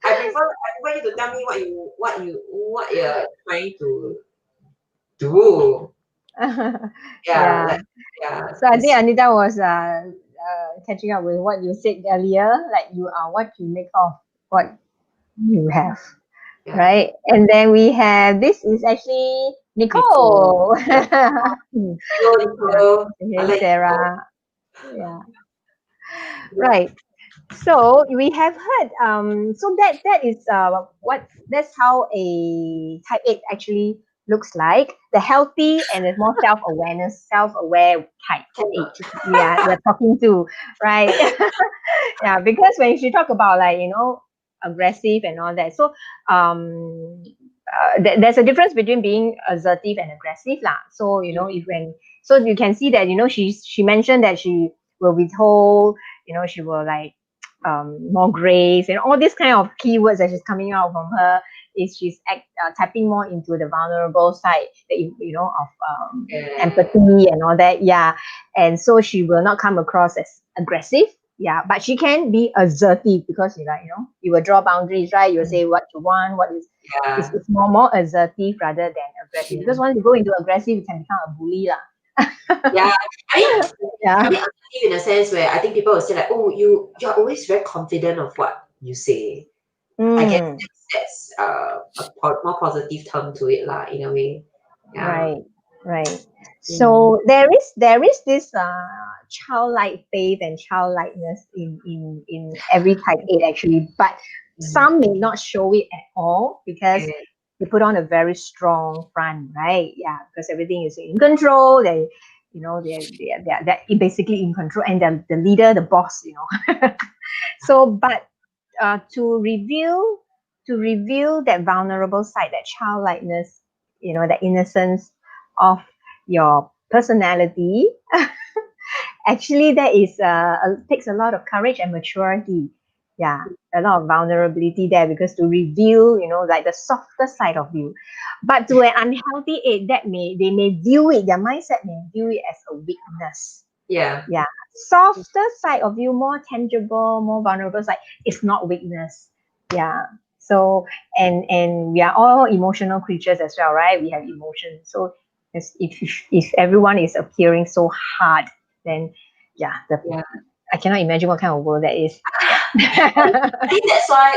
C: I prefer you to tell me what you're trying to do. Yeah,
A: yeah.
C: like yeah,
A: So I think
C: it's
A: Anita was catching up with what you said earlier, like you are what you make of what you have,
C: yeah.
A: right? And then we have this is actually
B: Nicole.
A: Nicole.
C: Hello,
A: Yeah.
C: Nicole. I
A: Hey,
C: like Nicole.
A: Sarah. Yeah. Right. So we have heard so that is what that's how a type 8 actually looks like. The healthy and the more self-awareness, self-aware type 8. We are talking to, right? Yeah, because when she talk about like, aggressive and all that. So there's a difference between being assertive and aggressive lah. So if when so you can see that she mentioned that she will be told, she will like more grace and all these kind of keywords that is coming out from her is she's tapping more into the vulnerable side that of
C: Yeah,
A: empathy and all that. Yeah, and so she will not come across as aggressive. Yeah, but she can be assertive because you will draw boundaries, right? You will say what you want, what is
C: yeah,
A: it's more assertive rather than aggressive,
C: yeah.
A: because once you go into aggressive you can become a bully lah.
C: Yeah, I mean,
A: Yeah.
C: assertive in a sense where I think people will say like, oh, you're always very confident of what you say. I guess
A: Mm.
C: that's more positive term to it lah, in a way. Yeah.
A: Right, right.
C: Mm.
A: So there is this childlike faith and childlikeness in every type 8 actually, but
C: Mm.
A: some may not show it at all because
C: Yeah.
A: they put on a very strong front, right? Yeah, because everything is in control. They're basically in control, and the leader, the boss, So, but to reveal that vulnerable side, that childlikeness, that innocence of your personality, actually that is takes a lot of courage and maturity. Yeah, a lot of vulnerability there, because to reveal, like the softer side of you. But to an unhealthy age, they may view it, their mindset may view it as a weakness.
C: Yeah.
A: Yeah, softer side of you, more tangible, more vulnerable side, is not weakness. Yeah. So and we are all emotional creatures as well, right? We have emotions. So if everyone is appearing so hard, then yeah,
C: Yeah.
A: I cannot imagine what kind of world that is.
C: I think that's why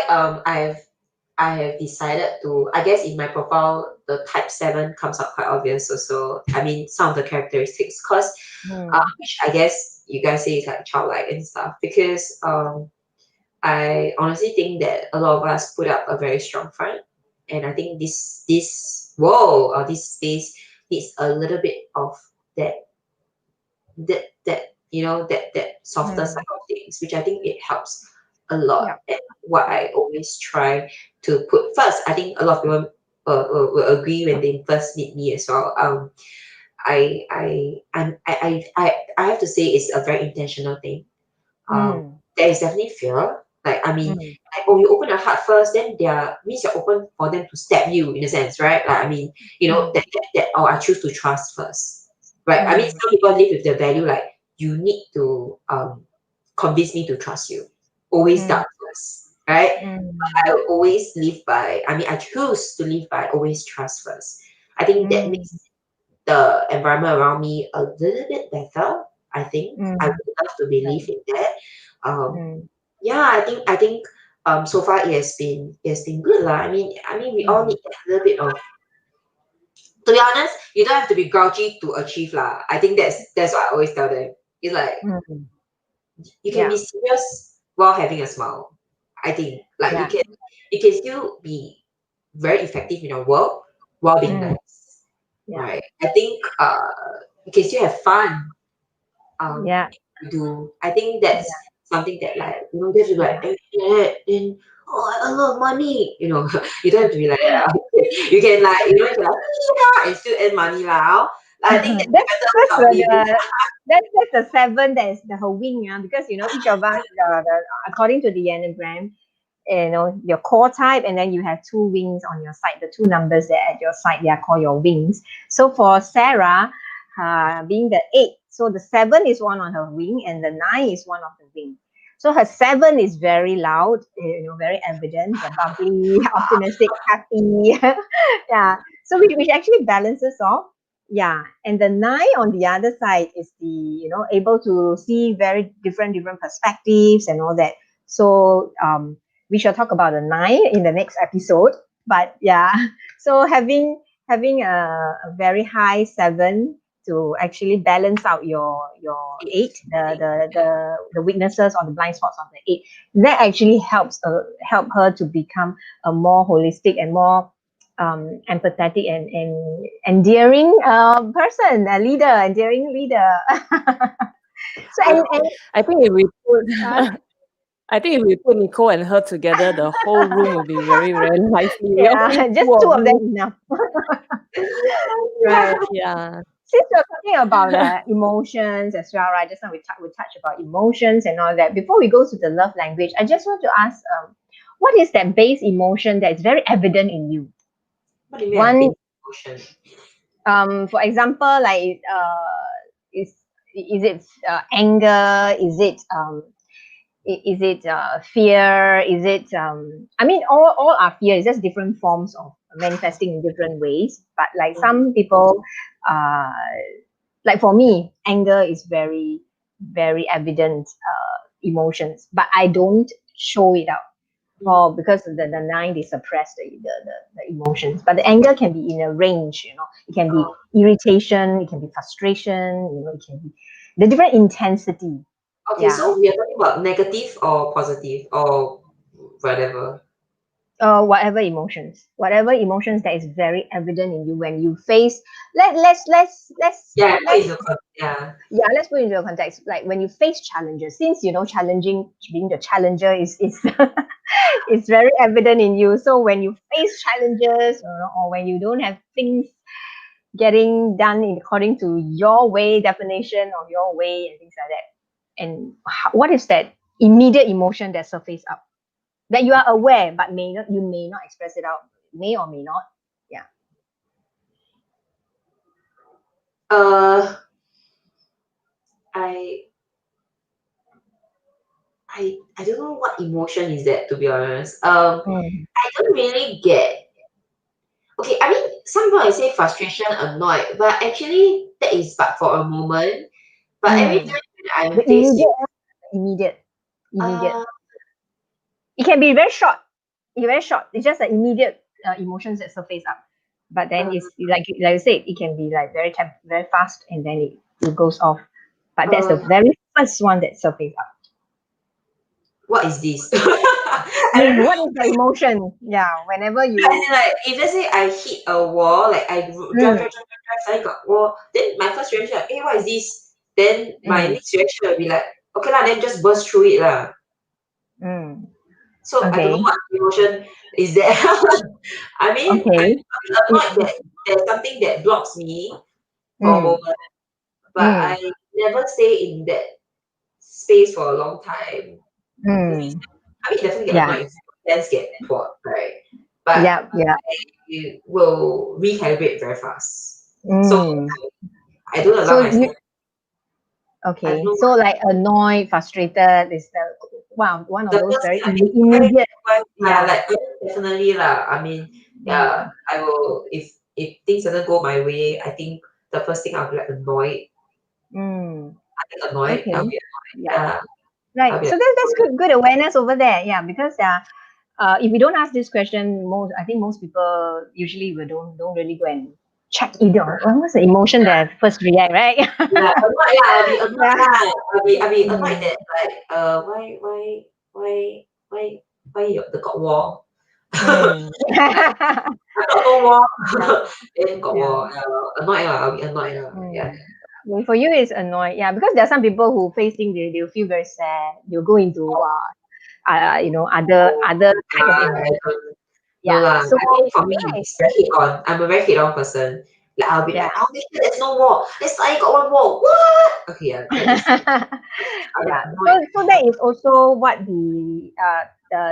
C: I have decided to, I guess in my profile the type 7 comes out quite obvious also. I mean some of the characteristics, because
A: Hmm.
C: which I guess you guys say is like childlike and stuff, because I honestly think that a lot of us put up a very strong front, and I think this world or this space needs a little bit of that that softer
A: Hmm.
C: side of things, which I think it helps a lot.
A: Yeah.
C: And what I always try to put first, I think a lot of people will agree when they first meet me as well. I have to say it's a very intentional thing.
A: Hmm.
C: There is definitely fear. Like I mean,
A: Hmm.
C: like oh, you open your heart first, then there means you're open for them to stab you in a sense, right? Like I mean,
A: Hmm.
C: that oh, I choose to trust first, right? I mean,
A: Hmm.
C: some people live with the value like you need to convince me to trust you. Always
A: Hmm.
C: doubt first, right?
A: Hmm.
C: I will always live by. I mean, I choose to live by always trust first. I think that
A: Hmm.
C: makes the environment around me a little bit better. I think I
A: Hmm.
C: would love to believe
A: Right.
C: in that. Um,
A: Hmm.
C: yeah, I think so far it has been good lah. I mean we all
A: Hmm.
C: need a little bit of, to be honest, you don't have to be grouchy to achieve lah. I think that's what I always tell them. It's like
A: Hmm.
C: you can
A: Yeah.
C: be serious while having a smile. I think like you
A: Yeah.
C: can you can still be very effective in your work while being
A: Hmm.
C: nice.
A: Yeah.
C: Right. I think you can still have fun
A: Yeah.
C: you do. I think that's
A: Yeah.
C: something that like there's to be like
A: Yeah.
C: then oh I earn a lot of money. You don't have to be like that. You can like you can like "Yeah," and still earn money lah. I think that's a better way
A: That's
C: of living.
A: that's the seven that is the her wing, because each of us, according to the Enneagram, your core type, and then you have two wings on your side. The two numbers that at your side, they are called your wings. So for Sarah, being the 8, so the 7 is one on her wing, and the 9 is one of the wing. So her 7 is very loud, very evident, bubbly, optimistic, happy. Yeah. So which actually balances off. Yeah. And the 9 on the other side is the, able to see very different perspectives and all that. So we shall talk about the 9 in the next episode. But yeah, so having a very high 7 to actually balance out your 8, the weaknesses or the blind spots of the 8, that actually help her to become a more holistic and more empathetic and endearing person, a leader, endearing leader. So
B: I think if we put
A: uh,
B: I think if we put Nicole and her together, the whole room will be very, very lively. We
A: yeah,
B: only
A: just
B: two of
A: two of them
B: you.
A: enough. Right.
B: Yeah.
A: Since we're talking about emotions as well, right? Just now we touched about emotions and all that. Before we go to the love language, I just want to ask, what is that base emotion that is very evident in you?
C: What do you mean
A: One,
C: big emotion?
A: for example, like is is it anger? Is it fear? Is it I mean, all are fear. It's just different forms of manifesting in different ways. But like some people, uh, like for me, anger is very very evident emotions, but I don't show it out. Oh, because the 9 they suppress the emotions, but the anger can be in a range. It can be irritation, it can be frustration. It can be the different intensity.
C: Okay,
A: Yeah.
C: so we are talking about negative or positive or whatever.
A: Whatever emotions that is very evident in you when you face. Let's
C: Yeah, put
A: let's
C: into yeah.
A: yeah, let's put it into a context. Like when you face challenges, since challenging, being the challenger is it's very evident in you. So when you face challenges, or when you don't have things getting done according to your way definition of your way and things like that, and what is that immediate emotion that surface up that you are aware but you may not express it out, may or may not. Yeah.
C: Uh, I I don't know what emotion is that, to be honest.
A: Mm.
C: I don't really get. Okay, I mean, some people I say frustration, annoyed, but actually that is but for a moment. But every
A: Mm.
C: time when
A: The
C: I'm faced with
A: immediate.
C: uh
A: It can be very short. It's very short. It's just the immediate emotions that surface up. But then
C: uh,
A: it's like you said, it can be like very fast, and then it goes off. But that's the
C: uh
A: very first one that surface up.
C: what is this? I don't know.
A: What is the emotion? Yeah, whenever
C: As
A: you.
C: in, like, if let's say I hit a wall, like I
A: Mm,
C: drive, suddenly got wall, then my first reaction, like, hey, what is this? Then my
A: mm,
C: next reaction will be like, okay lah, then just burst through it lah.
A: mm.
C: So I don't know
A: Okay.
C: what emotion is that. I mean,
A: Okay.
C: I'm
A: It,
C: annoyed that there's something that blocks me for a
A: mm,
C: moment, but
A: mm,
C: I never stay in that space for a long time.
A: mm.
C: I mean, you definitely get
A: Yeah.
C: annoyed if plans get bored, right? But
A: Yeah. Yeah.
C: you will recalibrate very fast. So
A: Mm.
C: I don't allow
A: So you
C: myself. I don't
A: okay?
C: know
A: So
C: what
A: like annoyed, frustrated is the one of
C: the
A: those
C: first
A: very
C: thing I think.
A: immediate.
C: Yeah,
A: Yeah.
C: like definitely lah. I mean, yeah,
A: Mm,
C: I will if things doesn't go my way. I think the first thing I'll be like annoyed.
A: mm.
C: I think annoyed.
A: Okay.
C: I'll be annoyed.
A: Yeah.
C: Yeah, I'll
A: Right.
C: be
A: So
C: like,
A: that's good awareness over there. Yeah, because if we don't ask this question, I think most people usually we don't really go and check either. What's the emotion that first react, right?
C: yeah, annoyed lah. I'll be annoyed
A: Yeah.
C: lah. I'll be annoyed
A: Mm.
C: that like why why the got wall.
A: Mm.
C: I got no wall.
A: Yeah.
C: Then got
A: Yeah.
C: wall. Yeah, annoyed lah. I'll be annoyed lah. Yeah.
A: Mm. Well, for you, it's annoying. Yeah, because there are some people who face things, they'll feel very sad. They'll go into other type of
C: I
A: emotion.
C: don't no
A: Yeah.
C: lah.
A: So
C: I think for me
A: right.
C: it's very head on. I'm a very head on person. Like
A: Yeah.
C: I'll make sure there's no wall. It's like got one wall. What? Okay, yeah, that is I'll be
A: Yeah. So
C: annoyed.
A: so that is also what the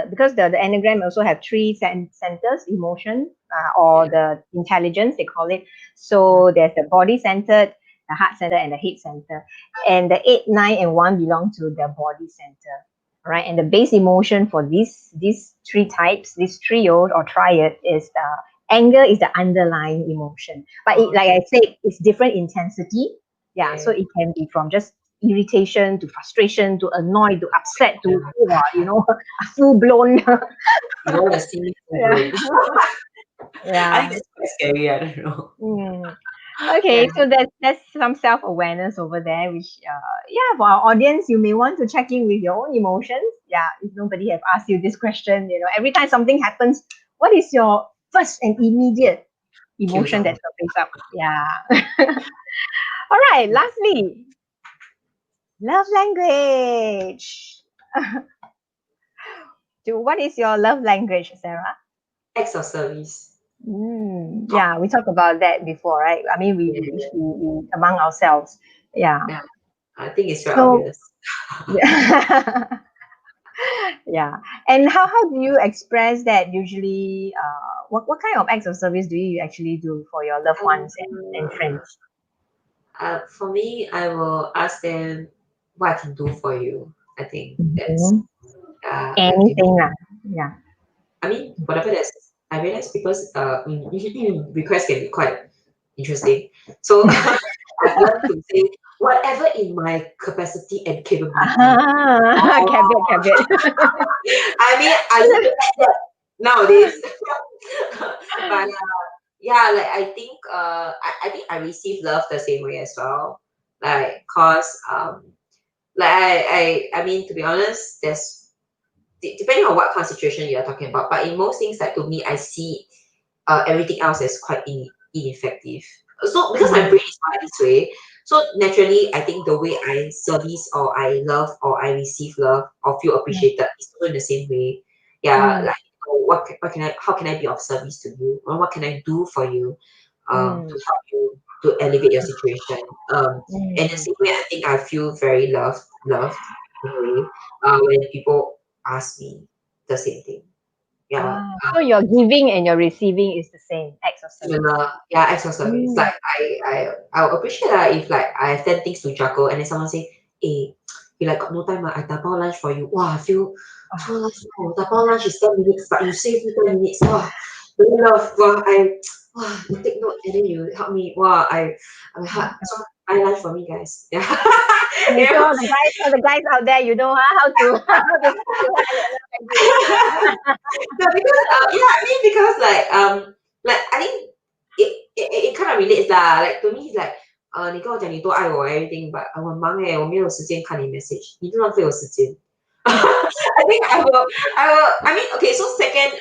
A: because the Enneagram also have three centers: emotion, or the intelligence they call it. So there's the body centered, the heart center, and the head center. And the 8, 9, and 1 belong to the body center, right? And the base emotion for these three types, this trio or triad, is the anger is the underlying emotion. But like I said, it's different intensity. Yeah, so it can be from just irritation to frustration to annoyed to upset to full blown.
C: You don't want to see me
A: Yeah.
C: I think
A: Yeah.
C: that's quite scary. I don't know.
A: Mm.
C: Yeah.
A: Okay, so that's some self awareness over there, which yeah, for our audience, you may want to check in with your own emotions. Yeah, if nobody have asked you this question, every time something happens, what is your first and immediate emotion that surfaces up? Yeah. All right. Lastly, love language. What is your love language, Sarah?
C: Acts of service.
A: Yeah, we talked about that before, right? I mean, we among ourselves. Yeah.
C: Yeah. I think it's very
A: So,
C: obvious.
A: yeah. Yeah. And how do you express that usually? What kind of acts of service do you actually do for your loved ones and
C: Uh,
A: friends?
C: for me, I will ask them what I can do for you. I think that's
A: Mhm.
C: like
A: Anything lah. Yeah.
C: I mean, whatever that's, I realize because requests can be quite interesting. So I've learned to say whatever in my capacity and capability.
A: Caveat, caveat.
C: I mean, I look at that nowadays. But yeah, like I think I think I receive love the same way as well. Like cause like I mean to be honest, there's depending on what kind of situation you're talking about, but in most things like to me I see everything else is quite ineffective. So because my
A: Mm,
C: brain is wired this way, so naturally I think the way I service or I love or I receive love or feel
A: mm,
C: appreciated is also in the same way. Yeah,
A: mm,
C: like what can I how can I be of service to you or what can I do for you to
A: mm,
C: help you to elevate your situation. And the
A: mm.
C: same way I think I feel very loved in a way when people ask me the same thing. Yeah,
A: So your giving and your receiving is the same acts of service.
C: similar, yeah, acts of service.
A: Mm.
C: Like I'll appreciate that if like I have 10 things to juggle and then someone say, hey, you like got no time, I dabao lunch for you. Wow, I feel so
A: Ah,
C: lunch now. Dabao lunch is 10 minutes, but you save me 10 minutes. Wow, really love. Wow, you take note and then you help me. Wow, I'm hard. So buy lunch for me, guys. Yeah.
A: okay,
C: You
A: so
C: know?
A: all the guys out there, you know how to how to what are your love language.
C: No, because yeah, I mean because like I think it kind of relates lah. Like to me, it's like 你跟我讲你多爱我 everything, but 我很忙 我没有时间看你 message，你就浪费我时间。I think I mean okay, so second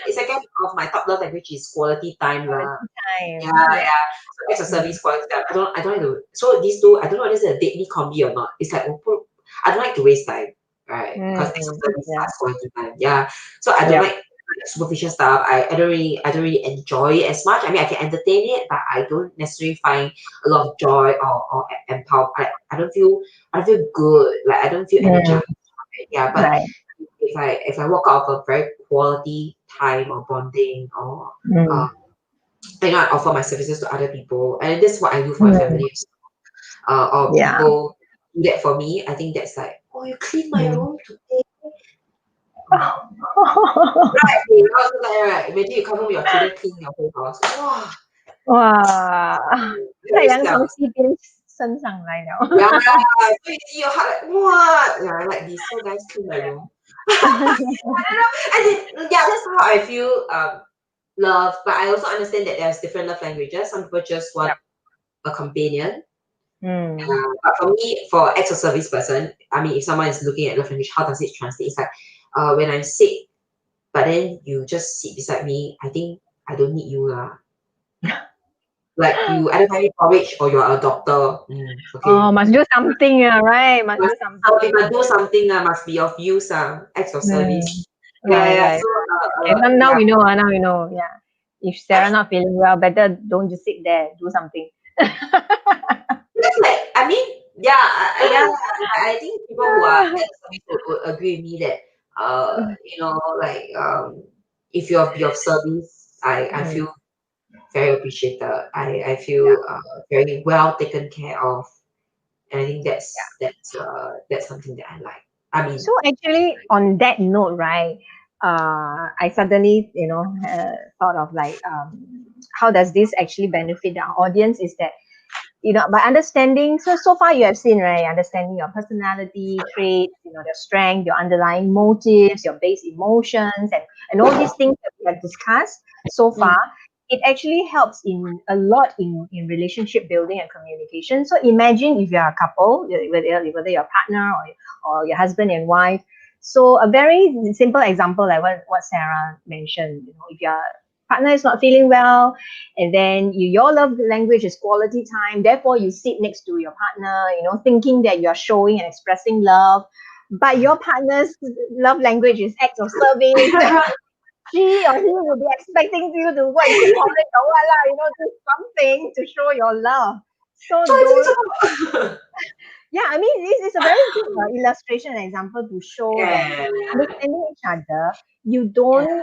C: of my top love language is quality time lah.
A: Quality
C: Yeah,
A: time. Yeah.
C: yeah. So acts of service, quality time. I don't like to. So these two, I don't know whether it's a deadly combi or not. It's like I don't like to waste time, right? Because acts of service
A: Yeah.
C: are quality time. Yeah. So I don't
A: Yeah.
C: like superficial stuff. I don't really enjoy it as much. I mean, I can entertain it, but I don't necessarily find a lot of joy or empower. I don't feel good. Like I don't feel
A: Mm,
C: energized. Yeah, but
A: right.
C: if I walk out of a very quality time or bonding or
A: Mm,
C: uh, I offer my services to other people, and this is what I do for my
A: mm,
C: family. Or
A: yeah.
C: people do that for me. I think that's like, oh, you clean my
A: Mm.
C: room today. Right, you know, so like, right. Imagine you come home, your children clean your whole house. Wow,
A: Wow.
C: very
A: 太阳从
C: self.
A: 西边升上来了。
C: Yeah, so you see your heart like, what? Yeah, I like this. So guys, clean my room. I don't know. And then, yeah, that's how I feel love. But I also understand that there's different love languages. Some people just want
A: Yep.
C: a companion.
A: Mm.
C: But for me, for acts of service person, I mean, if someone is looking at love language, how does it translate? It's like when I'm sick, but then you just sit beside me. I think I don't need you lah. Like you either buy me porridge or you're a doctor.
A: Oh,
C: Okay.
A: must do something, right? Must
C: Must
A: do something.
C: do something. Must be of use. Acts of service.
A: Mm.
C: Yeah, yeah,
A: Right,
C: yeah.
A: right.
C: So
A: Okay, now
C: yeah.
A: we know. Now we know. Yeah. If Sarah not feeling well, better don't just sit there. Do something.
C: That's like I mean, yeah, yeah. I think people who are acts of service would agree with me that like if you're of service, I feel very appreciated. I
A: Yeah.
C: feel very well taken care of, and I think that's something that I like. I mean,
A: So actually, on that note, right, I suddenly, thought of like, how does this actually benefit our audience? Is that by understanding, so far you have seen, right, understanding your personality traits, their strength, your underlying motives, your base emotions, and all these things that we have discussed so far. It actually helps in a lot in relationship building and communication. So imagine if you are a couple, whether your partner or your husband and wife. So a very simple example, like what Sarah mentioned, if your partner is not feeling well, and then your love language is quality time, therefore you sit next to your partner, thinking that you're showing and expressing love, but your partner's love language is acts of service. She or he will be expecting you to what cook porridge or what lah, do something to show your love. So don't,
C: 做这个，yeah,
A: I mean, this is a very good illustration and example to show that
C: yeah,
A: understanding each other, you
C: yeah,
A: don't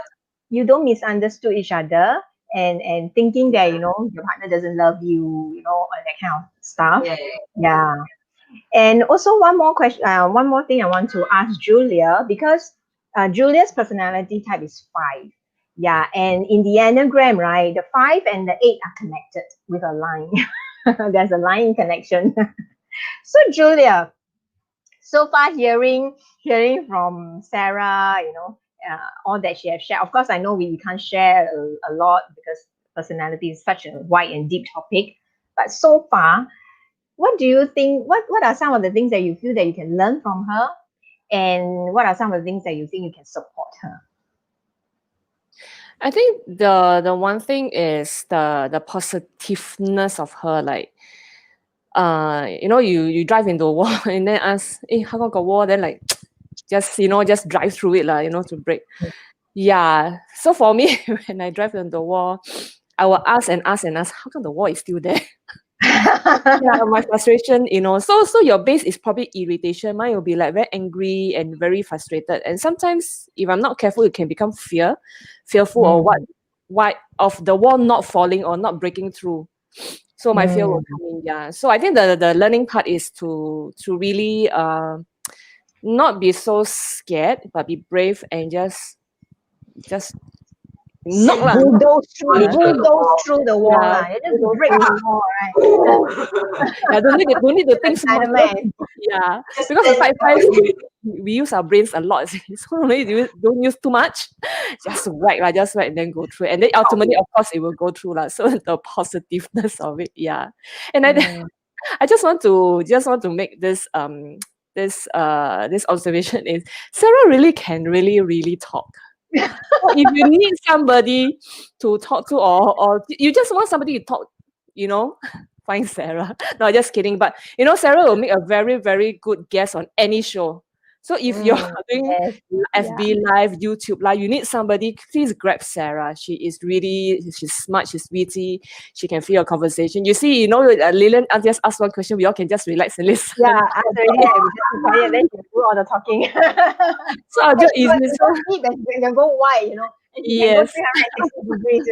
A: you don't misunderstood each other, and thinking that your partner doesn't love you, or that kind of stuff.
C: yeah,
A: Yeah. And also one more question, one more thing I want to ask Julia, because Julia's personality type is 5. Yeah, and in the Enneagram, right, the 5 and the 8 are connected with a line. There's a line connection. So Julia, so far hearing from Sarah, all that she has shared. Of course, I know we can't share a lot because personality is such a wide and deep topic. But so far, what do you think? What are some of the things that you feel that you can learn from her, and what are some of the things that you think you can support her?
B: I think the one thing is the positiveness of her, like you drive into a wall and then ask, hey, how come got wall? Then like just drive through it lah, to break. Yeah. So for me, when I drive into the wall, I will ask and ask and ask, how come the wall is still there? Yeah, my frustration, so your base is probably irritation. Mine will be like very angry and very frustrated. And sometimes if I'm not careful, it can become fearful or what of the wall not falling or not breaking through. So my fear will come in. Yeah. So I think the learning part is to really not be so scared, but be brave and just knock lah.
A: bulldoze through the wall.
B: Yeah,
A: You just break the wall, right?
B: yeah, don't need to think so much.
A: Dynamite.
B: Yeah,
C: just
B: because the
C: stand
B: 5 we use our brains a lot. So don't use too much. Just write and then go through. And then ultimately, of course, it will go through lah. So the positiveness of it, yeah. And I just want to make this observation is Sarah really can really talk. So if you need somebody to talk to, or you just want somebody to talk, find Sarah. No, just kidding. But Sarah will make a very, very good guest on any show. So if you're doing
A: Yes.
B: FB Live, YouTube Live, you need somebody, please grab Sarah. She's smart, she's witty, she can feel your conversation. You see, Lillian, I'll just ask one question, we all can just relax and listen.
A: Yeah, after already, we just be quiet, then you do all the talking.
B: So I'll just easy.
A: You go deep and you can go wide, and you can go
B: Yes.
A: 360 degrees,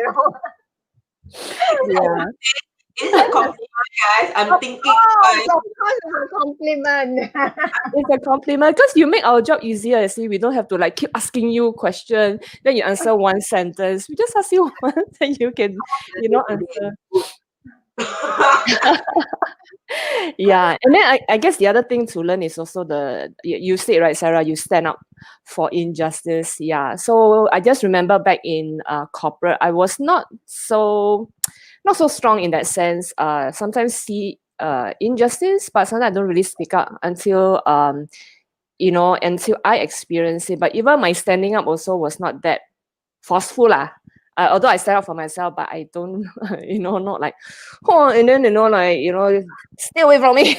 B: Yeah.
C: Is it a compliment, guys? I'm thinking,
A: Oh, of course it's a compliment.
B: It's a compliment because you make our job easier. You see, we don't have to like keep asking you question. Then you answer one sentence. We just ask you once, and you can, answer. Yeah, and then I guess the other thing to learn is also you said, right, Sarah, you stand up for injustice. Yeah, so I just remember back in corporate, I was not so strong in that sense. Sometimes see injustice, but sometimes I don't really speak up until until I experience it. But even my standing up also was not that forceful lah. Although I stand up for myself, but I don't, not like, and then like stay away from me.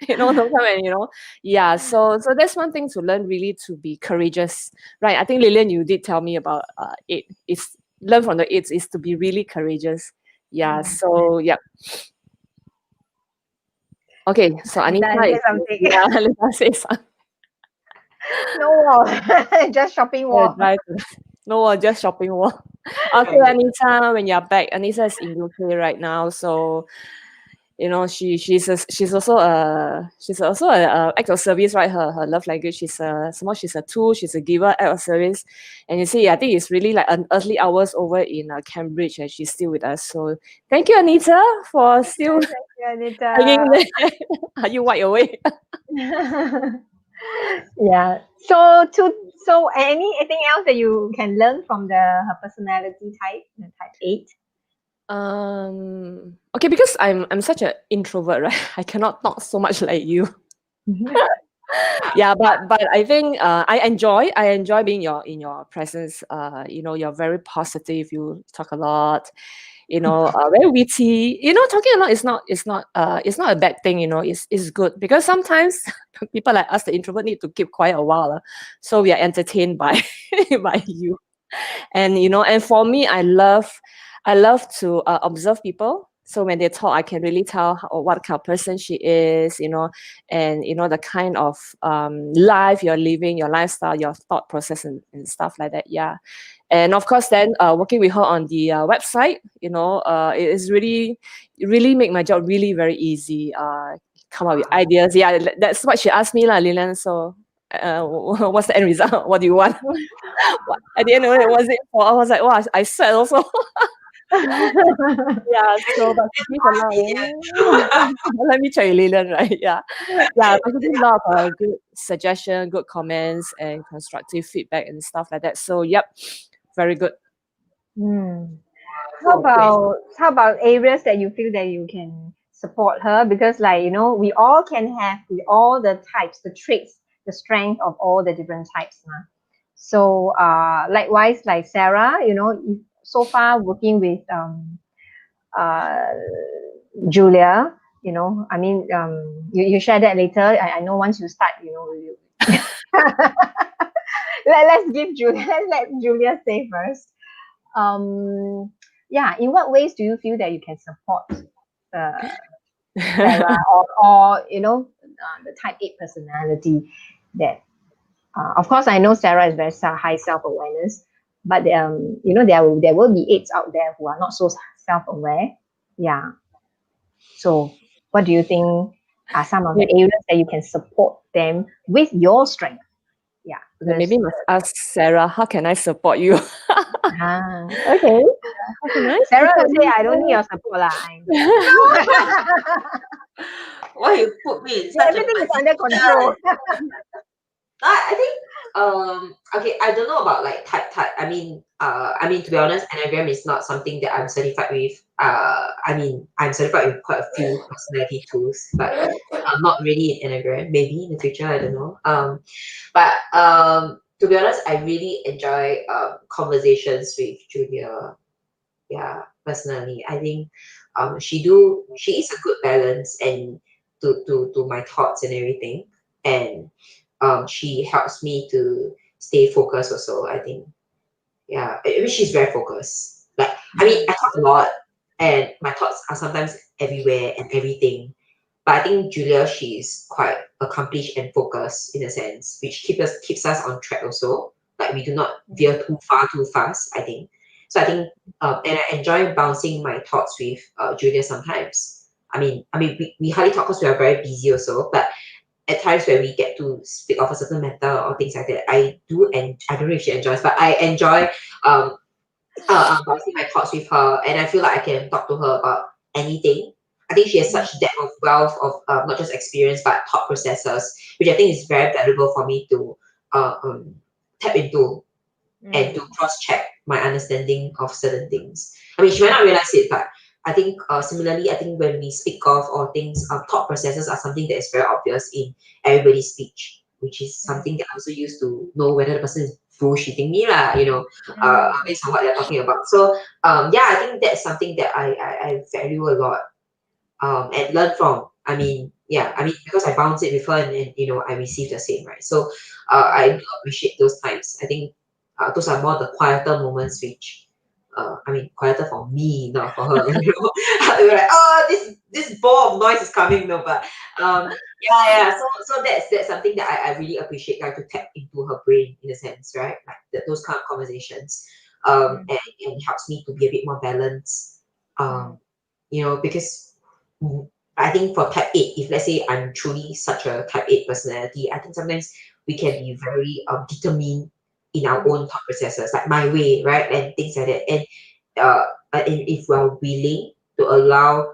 B: Don't come and yeah. So that's one thing to learn, really, to be courageous, right? I think Lillian, you did tell me about it. It's learn from the AIDS is to be really courageous. Yeah. So yeah. Okay. So Anita
A: say
B: is
A: something.
B: yeah. Anita say something.
A: No wall, just shopping wall.
B: Drive no, just shopping wall. Okay,
C: Right.
B: Anita, when you're back, Anita is in UK right now, so you know she's also a act of service, right? Her love language is she's a tool, she's a giver, act of service. And you see, I think it's really like an early hours over in Cambridge, and she's still with us. So thank you, Anita, for still
A: Thank you, Anita.
B: hanging there. Are you wide awake?
A: Yeah. So anything else that you can learn from her personality type, the type 8?
B: Okay, because I'm such an introvert, right? I cannot talk so much like you. Yeah, but I think I enjoy being in your presence. You know, you're very positive, you talk a lot, you know, very witty. You know, talking a lot is not a bad thing, you know. It's good, because sometimes people like us, the introvert, need to keep quiet a while, so we are entertained by by you. And you know, and for me, I love to observe people. So when they talk, I can really tell what kind of person she is, you know. And you know, the kind of life you're living, your lifestyle, your thought process, and stuff like that. Yeah. And of course, then working with her on the website, you know, it is really make my job really very easy. Come up with ideas. Yeah, that's what she asked me, lah, Lilian. So what's the end result? What do you want? At the end of it, was it for? I was like, wow, I sweat also. Yeah, so but she gives a lot. Let me check with Lilian, right? Yeah, yeah, but she gives a lot of good suggestion, good comments, and constructive feedback and stuff like that. So, yep, very good.
A: Hmm. How
C: Cool. Great.
A: about areas that you feel that you can support her? Because like, we all can have all the types, the traits, the strength of all the different types. So likewise, like Sarah, so far working with uh Julia, I mean, you share that later. I know once you start, let's give Julia, let Julia say first. Yeah, in what ways do you feel that you can support Sarah, or the type 8 personality that, of course, I know Sarah is very high self-awareness, but there will be eights out there who are not so self-aware. Yeah. So what do you think are some of the
B: May-
A: areas that you can support them with your strength? Yeah, because
B: Maybe must ask Sarah, how can I support you?
A: okay.
B: How can I
A: Sarah
B: support
A: will say,
B: you?
A: I don't need your support lah.
C: Why you put me in such a
A: Everything is under
C: position?
A: control.
C: I think okay, I don't know about like type. I mean to be honest, Enneagram is not something that I'm certified with. I'm certified with quite a few personality tools, but not really in Enneagram. Maybe in the future, I don't know. But to be honest, I really enjoy conversations with Julia. Yeah, personally, I think she is a good balance and to my thoughts and everything, and she helps me to stay focused also, I think. Yeah, I mean, she's very focused. Like, I mean, I talk a lot, and my thoughts are sometimes everywhere and everything. But I think Julia, she's quite accomplished and focused in a sense, which keeps us on track also. Like we do not veer too far too fast, I think. So I think, and I enjoy bouncing my thoughts with Julia sometimes. We hardly talk because we are very busy also, but at times where we get to speak of a certain matter or things like that, I do, and I don't know if she enjoys, but I enjoy um bouncing my thoughts with her, and I feel like I can talk to her about anything. I think she has such depth of wealth of not just experience but thought processes, which I think is very valuable for me to tap into and to cross check my understanding of certain things. I mean, she might not realize it, but I think similarly, I think when we speak of or things, thought processes are something that is very obvious in everybody's speech, which is something that I also used to know whether the person is bullshitting me, lah, based on what they're talking about. So, yeah, I think that's something that I value a lot and learn from. Because I bounce it with her, and I receive the same, right? So I do appreciate those times. I think those are more the quieter moments which I mean, quieter for me, not for her. You know, we were like, oh, this ball of noise is coming. No, but yeah. So that's something that I really appreciate, like to tap into her brain in a sense, right? Like those kind of conversations, and it helps me to be a bit more balanced. You know, because mm, I think for type 8, if let's say I'm truly such a type 8 personality, I think sometimes we can be very determined in our own thought processes, like my way, right? And things like that. And if we're willing to allow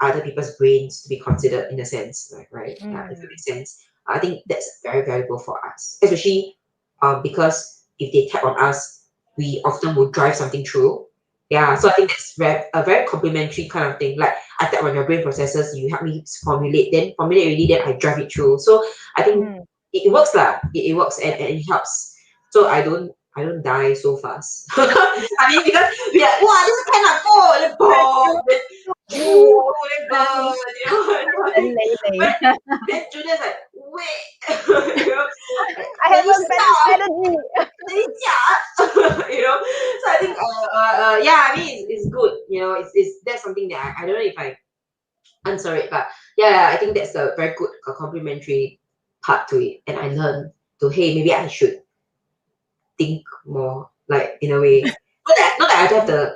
C: other people's brains to be considered in a sense, like, right? Yeah, if it makes sense. I think that's very valuable for us, especially because if they tap on us, we often will drive something through. Yeah, so I think that's a very complementary kind of thing. Like I tap on your brain processes, you help me formulate already, then I drive it through. So I think it works lah. It works and it helps. So I don't die so fast. I mean because we are wow, this is kind of cool, the ball, then then burn, you know.
A: Then Lele.
C: But then Julia's like, wait, you know, like,
A: I have
C: let me
A: a better
C: stop,
A: strategy.
C: let me start, you know. So I think, yeah, I mean, it's good, you know. It's that's something that I don't know if I answer it, but yeah, I think that's a very good complimentary part to it, and I learned to hey, maybe I should think more, like in a way. Not that I don't have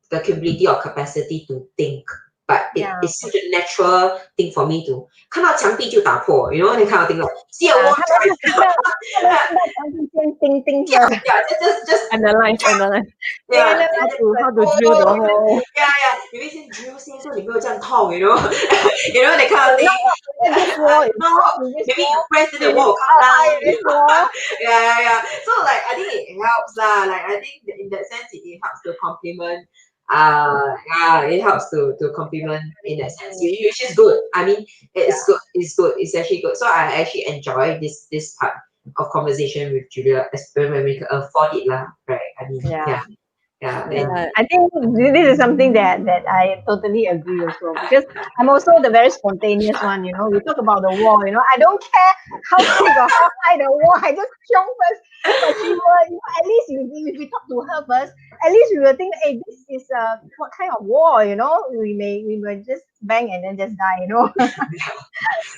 C: the capability or capacity to think, but it
A: Yeah.
C: is such a natural thing for me to 看到墙壁就打破, you know, that kind of thing. Like see a wall, drive.
A: 他们看到墙壁先叮叮
C: Yeah,
A: first.
C: yeah, just
B: Analyze.
C: yeah,
A: Yeah,
B: How to drill the hole.
C: yeah. 你会先 drill 先说你没有这样痛, you know, you know that kind of thing.
A: Not this wall,
C: No,
A: this
C: maybe you
A: wall.
C: press then the wall will come
A: How high
C: down.
A: is this wall?
C: Yeah. So like I think it helps lah. Like I think in that sense it helps to complement. Yeah, it helps to complement in that sense. Which is good. I mean, it's good. It's good. It's actually good. So I actually enjoy this part of conversation with Julia, especially when we can afford it lah. Right. I mean,
A: Yeah.
C: yeah.
A: Yeah.
C: And
A: I think this is something that I totally agree also because I'm also the very spontaneous one. You talk about the wall. I don't care how thick or how high the wall. I just chiong first. But she will. At least if we talk to her first, at least we will think, hey, this is what kind of wall. We may just bang and then just die.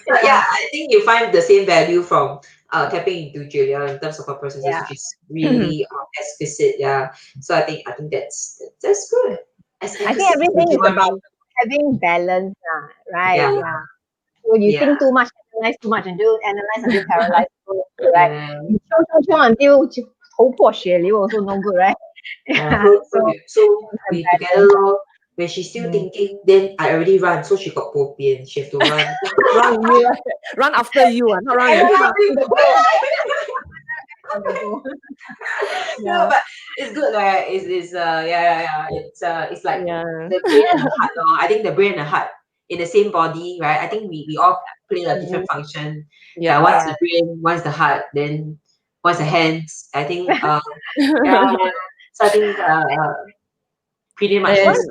C: But yeah, I think you find the same value from tapping into Julia in terms of her processes,
A: Yeah.
C: which is really explicit. Yeah, so I think that's good.
A: I think everything is about having balance, right?
C: Yeah,
A: Yeah. So you
C: yeah,
A: think too much, analyze too much, until analyze until paralyzed, right?
C: yeah.
A: You chiong until 头破血流 also no good, right?
C: Yeah.
A: Yeah.
C: So, so,
A: So
C: we, so
A: it's a
C: we together,
A: balance.
C: lor. When she's still thinking, then I already run, so she got bo pian. She have to run.
B: Run with you. Run after you. Not run
A: And
B: with
A: then
B: you.
A: on the go, on the go.
C: No,
A: Yeah.
C: but it's good, right? Yeah. It's like
B: Yeah.
C: the brain and the heart, lor. I think the brain and the heart in the same body, right? I think we all play a different function.
B: Yeah.
C: One's the brain, one's the heart, then one's the hands. I think yeah. So I think pretty much
B: And
C: this.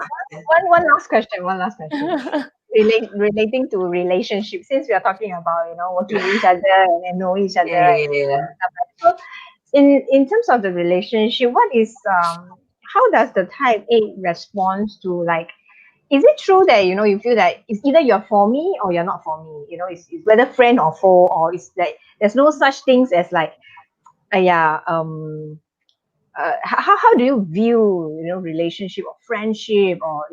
A: One last question. One last question. Relating to relationships, since we are talking about working with each other and know each other.
C: Yeah.
A: So in terms of the relationship, what is how does the type A respond to, like, is it true that you feel that it's either you're for me or you're not for me? It's whether friend or foe, or it's like there's no such things as like yeah how do you view relationship or friendship, or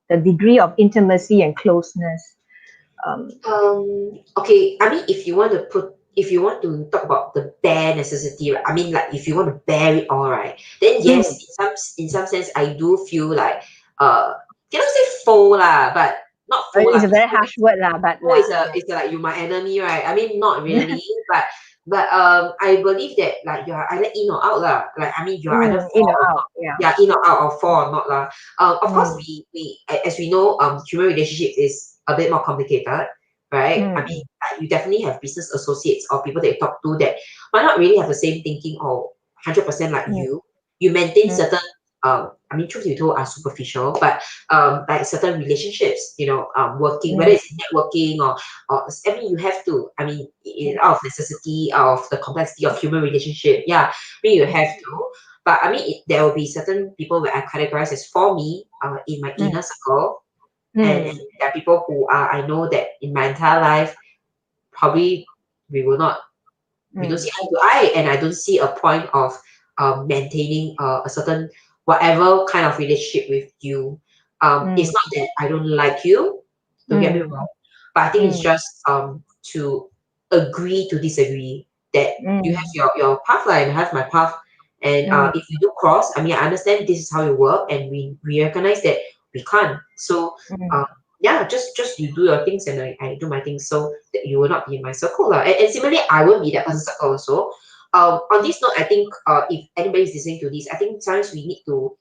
A: the degree of intimacy and closeness? um
C: Okay, I mean, if you want to talk about the bare necessity, right? I mean, like, if you want to bear it all, right? Then yes,
A: mm,
C: in some sense, I do feel like, cannot say foe lah, but not foe
A: it's
C: lah.
A: a very harsh word lah, but
C: Foe is like you my enemy, right? I mean, not really, but I believe that like you are either in or out lah. Like I mean, you are either for
A: in or
C: or
A: out,
C: not.
A: yeah.
C: Yeah, in or out or for or not lah. Of course,
A: Mm,
C: as we know, human relationships is a bit more complicated, right? I
A: mm,
C: mean, you definitely have business associates or people that you talk to that might not really have the same thinking or 100% like
A: mm,
C: you. You maintain
A: mm,
C: certain, I mean, truth be told, are superficial, but like certain relationships, working, whether
A: mm,
C: it's networking or I mean, you have to. I mean, out of necessity, out of the complexity of human relationship. Yeah, I mean, you have to. But I mean, there will be certain people where I categorize as for me in my inner circle, and there are people who are I know that in my entire life probably we will not we don't see eye to eye, and I don't see a point of maintaining a certain whatever kind of relationship with you. It's not that I don't like you, don't get me wrong, but I think it's just to agree to disagree. That you have your path line, I have my path, and if we do cross, I mean, I understand this is how you work, and we recognize that we can't. So yeah, just you do your things and I do my things, so that you will not be in my circle lah. And similarly, I won't be that person's circle also. On this note, I think if anybody is listening to this, I think sometimes we need to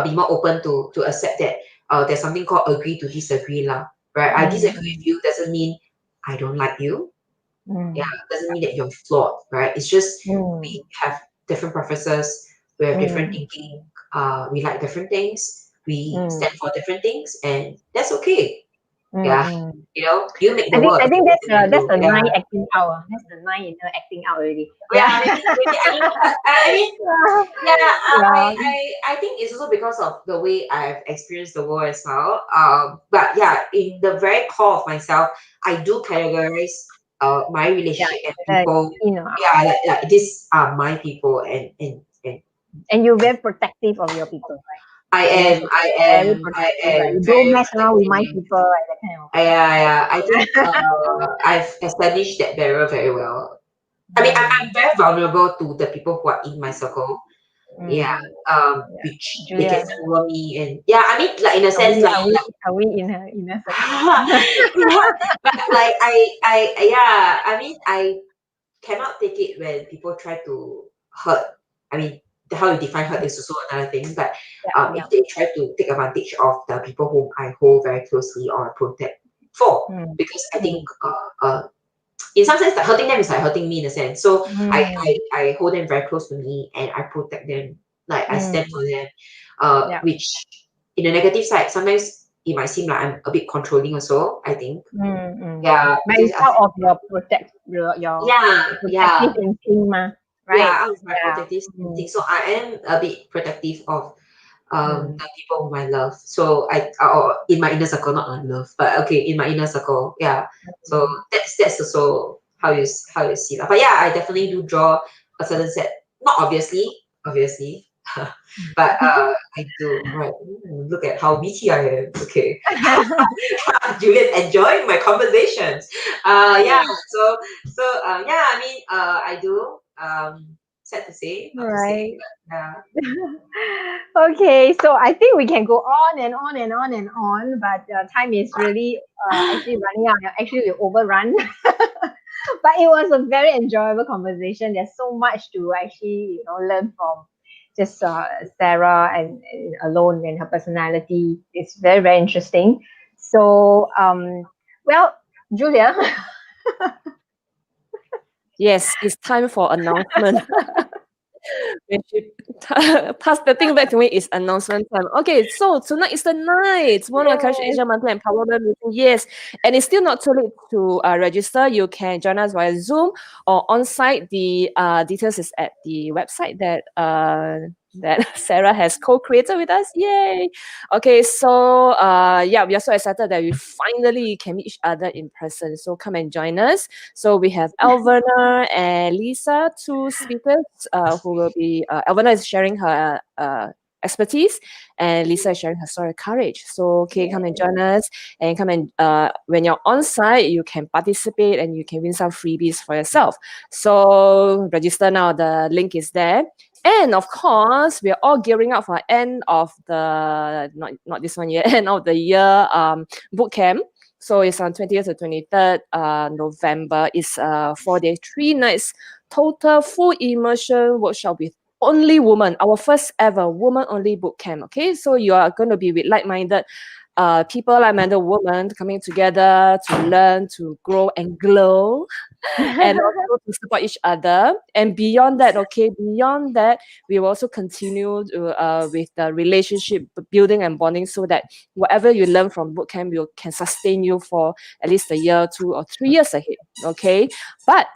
C: be more open to accept that there's something called agree to disagree lah. Right? I disagree with you doesn't mean I don't like you. Yeah, doesn't mean that you're flawed, right? It's just we have different preferences, we have different thinking, we like different things, we stand for different things, and that's okay. Yeah, you make the world.
A: I think that's the
C: yeah.
A: nine acting out. That's the nine inner acting out already.
C: Yeah, maybe I mean, yeah, I think it's also because of the way I've experienced the world as well. But yeah, in the very core of myself, I do categorize my relationship and people. Yeah, like these are my people,
A: and you're very protective of your people, right?
C: I am
A: You don't
C: very
A: mess around with my
C: protective.
A: people, right? That kind of.
C: Yeah, I think I've established that barrier very well. I mean, I'm very vulnerable to the people who are in my circle. Yeah, which they can
A: Julia,
C: follow me, and yeah, I mean, like in a sense,
A: are we in her
C: yeah, but like yeah, I mean, I cannot take it when people try to hurt. I mean, how you define hurt is also another thing, but if they try to take advantage of the people whom I hold very closely or protect for, because I think in some sense, like hurting them is like hurting me in a sense. So I hold them very close to me and I protect them. Like I stand for them. Which in the negative side, sometimes it might seem like I'm a bit controlling also, I think. Yeah.
A: But it's out of your protective instinct, ma, right?
C: Yeah, out of my protective instinct. So I am a bit protective of the people whom I love. So or in my inner circle, not on love, but okay, in my inner circle, yeah. So that's also how you see that. But yeah, I definitely do draw a certain set. Not obviously, but I do. Right. Look at how witty I am. Okay, Juliet enjoying my conversations. Yeah. So yeah. I mean, I do. Sad to say, not to say, but yeah.
A: Okay, so I think we can go on and on and on and on, but time is really actually running out. Actually, we overrun. But it was a very enjoyable conversation. There's so much to actually learn from just Sarah and alone and her personality. It's very, very interesting. So well, Julia.
B: Yes, it's time for announcement. When she pass the thing back to me, it's announcement time. Okay, so tonight is the night. One of Courage Asia Monthly Empowerment Meeting. Yes, and it's still not too late to register. You can join us via Zoom or on site. The details is at the website that Sarah has co-created with us. Yay! Okay, so yeah, we are so excited that we finally can meet each other in person. So come and join us. So we have Alverna and Lisa, two speakers who will be, Alverna is sharing her expertise and Lisa is sharing her story of courage. So, okay, come and join us and come and, when you're on site, you can participate and you can win some freebies for yourself. So register now, the link is there. And of course, we are all gearing up for end of the, not this one yet, end of the year boot camp. So it's on 20th to 23rd November. It's 4 days, 3 nights, total full immersion workshop with only women, our first ever woman-only boot camp. Okay, so you are going to be with like-minded people, like-minded women coming together to learn, to grow and glow, and also to support each other. And beyond that, we will also continue with the relationship building and bonding, so that whatever you learn from bootcamp can sustain you for at least a year, 2 or 3 years ahead. Okay, but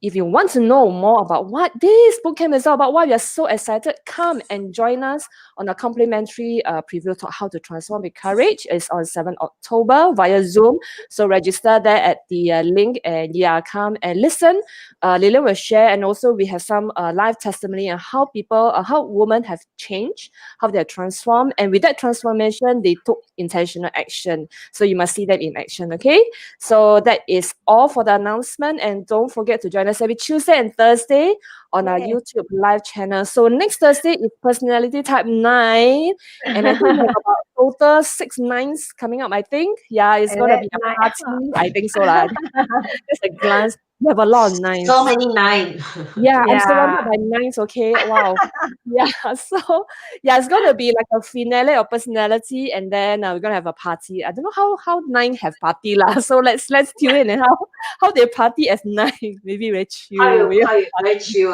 B: if you want to know more about what this bootcamp is all about, why we are so excited, come and join us on a complimentary preview talk, How to Transform with Courage. It's on 7th October via Zoom. So register there at the link, and yeah, come and listen. Lilian will share, and also we have some live testimony on how people, how women have changed, how they're transformed, and with that transformation, they took intentional action. So you must see them in action, okay? So that is all for the announcement, and don't forget to join us every Tuesday and Thursday on our
A: Yes.
B: YouTube live channel. So next Thursday is personality type 9, and I think we have about total 6 nines coming up, I think. Yeah, it's
A: And
B: going to
A: that's
B: be a
A: nice.
B: party. I think so. Just a glance. We have a lot of nines.
C: So many 9.
B: Yeah, I'm surrounded
A: Yeah.
B: by nines, okay? Wow. Yeah, so yeah, it's gonna be like a finale of personality, and then we're gonna have a party. I don't know how nine have party lah. So let's tune in and how they party as nine. Maybe very chill. Yeah,
C: How you very chill.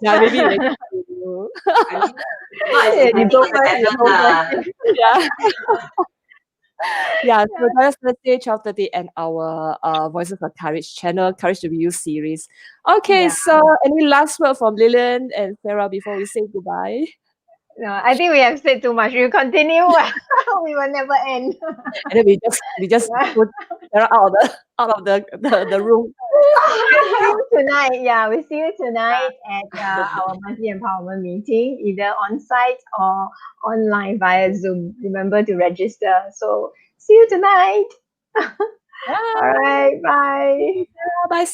B: yeah, maybe very chill.
C: I mean, not as
A: Yeah, you go
C: exciting as
A: first. You
C: heaven
A: go first.
B: Yeah. Yeah, so
A: Yeah.
B: join us Thursday, 12:30, and our Voices of Courage channel, Courage to Be You series. Okay,
A: Yeah.
B: so any last word from Lillian and Sarah before we say goodbye?
A: No, I think we have said too much. We continue. We will never end.
B: And then we just
A: Yeah.
B: put Sarah out of the room.
A: See you tonight. Yeah, we see you tonight at our monthly empowerment meeting, either on site or online via Zoom. Remember to register. So see you tonight. All
B: Bye.
A: right. Bye.
B: Bye,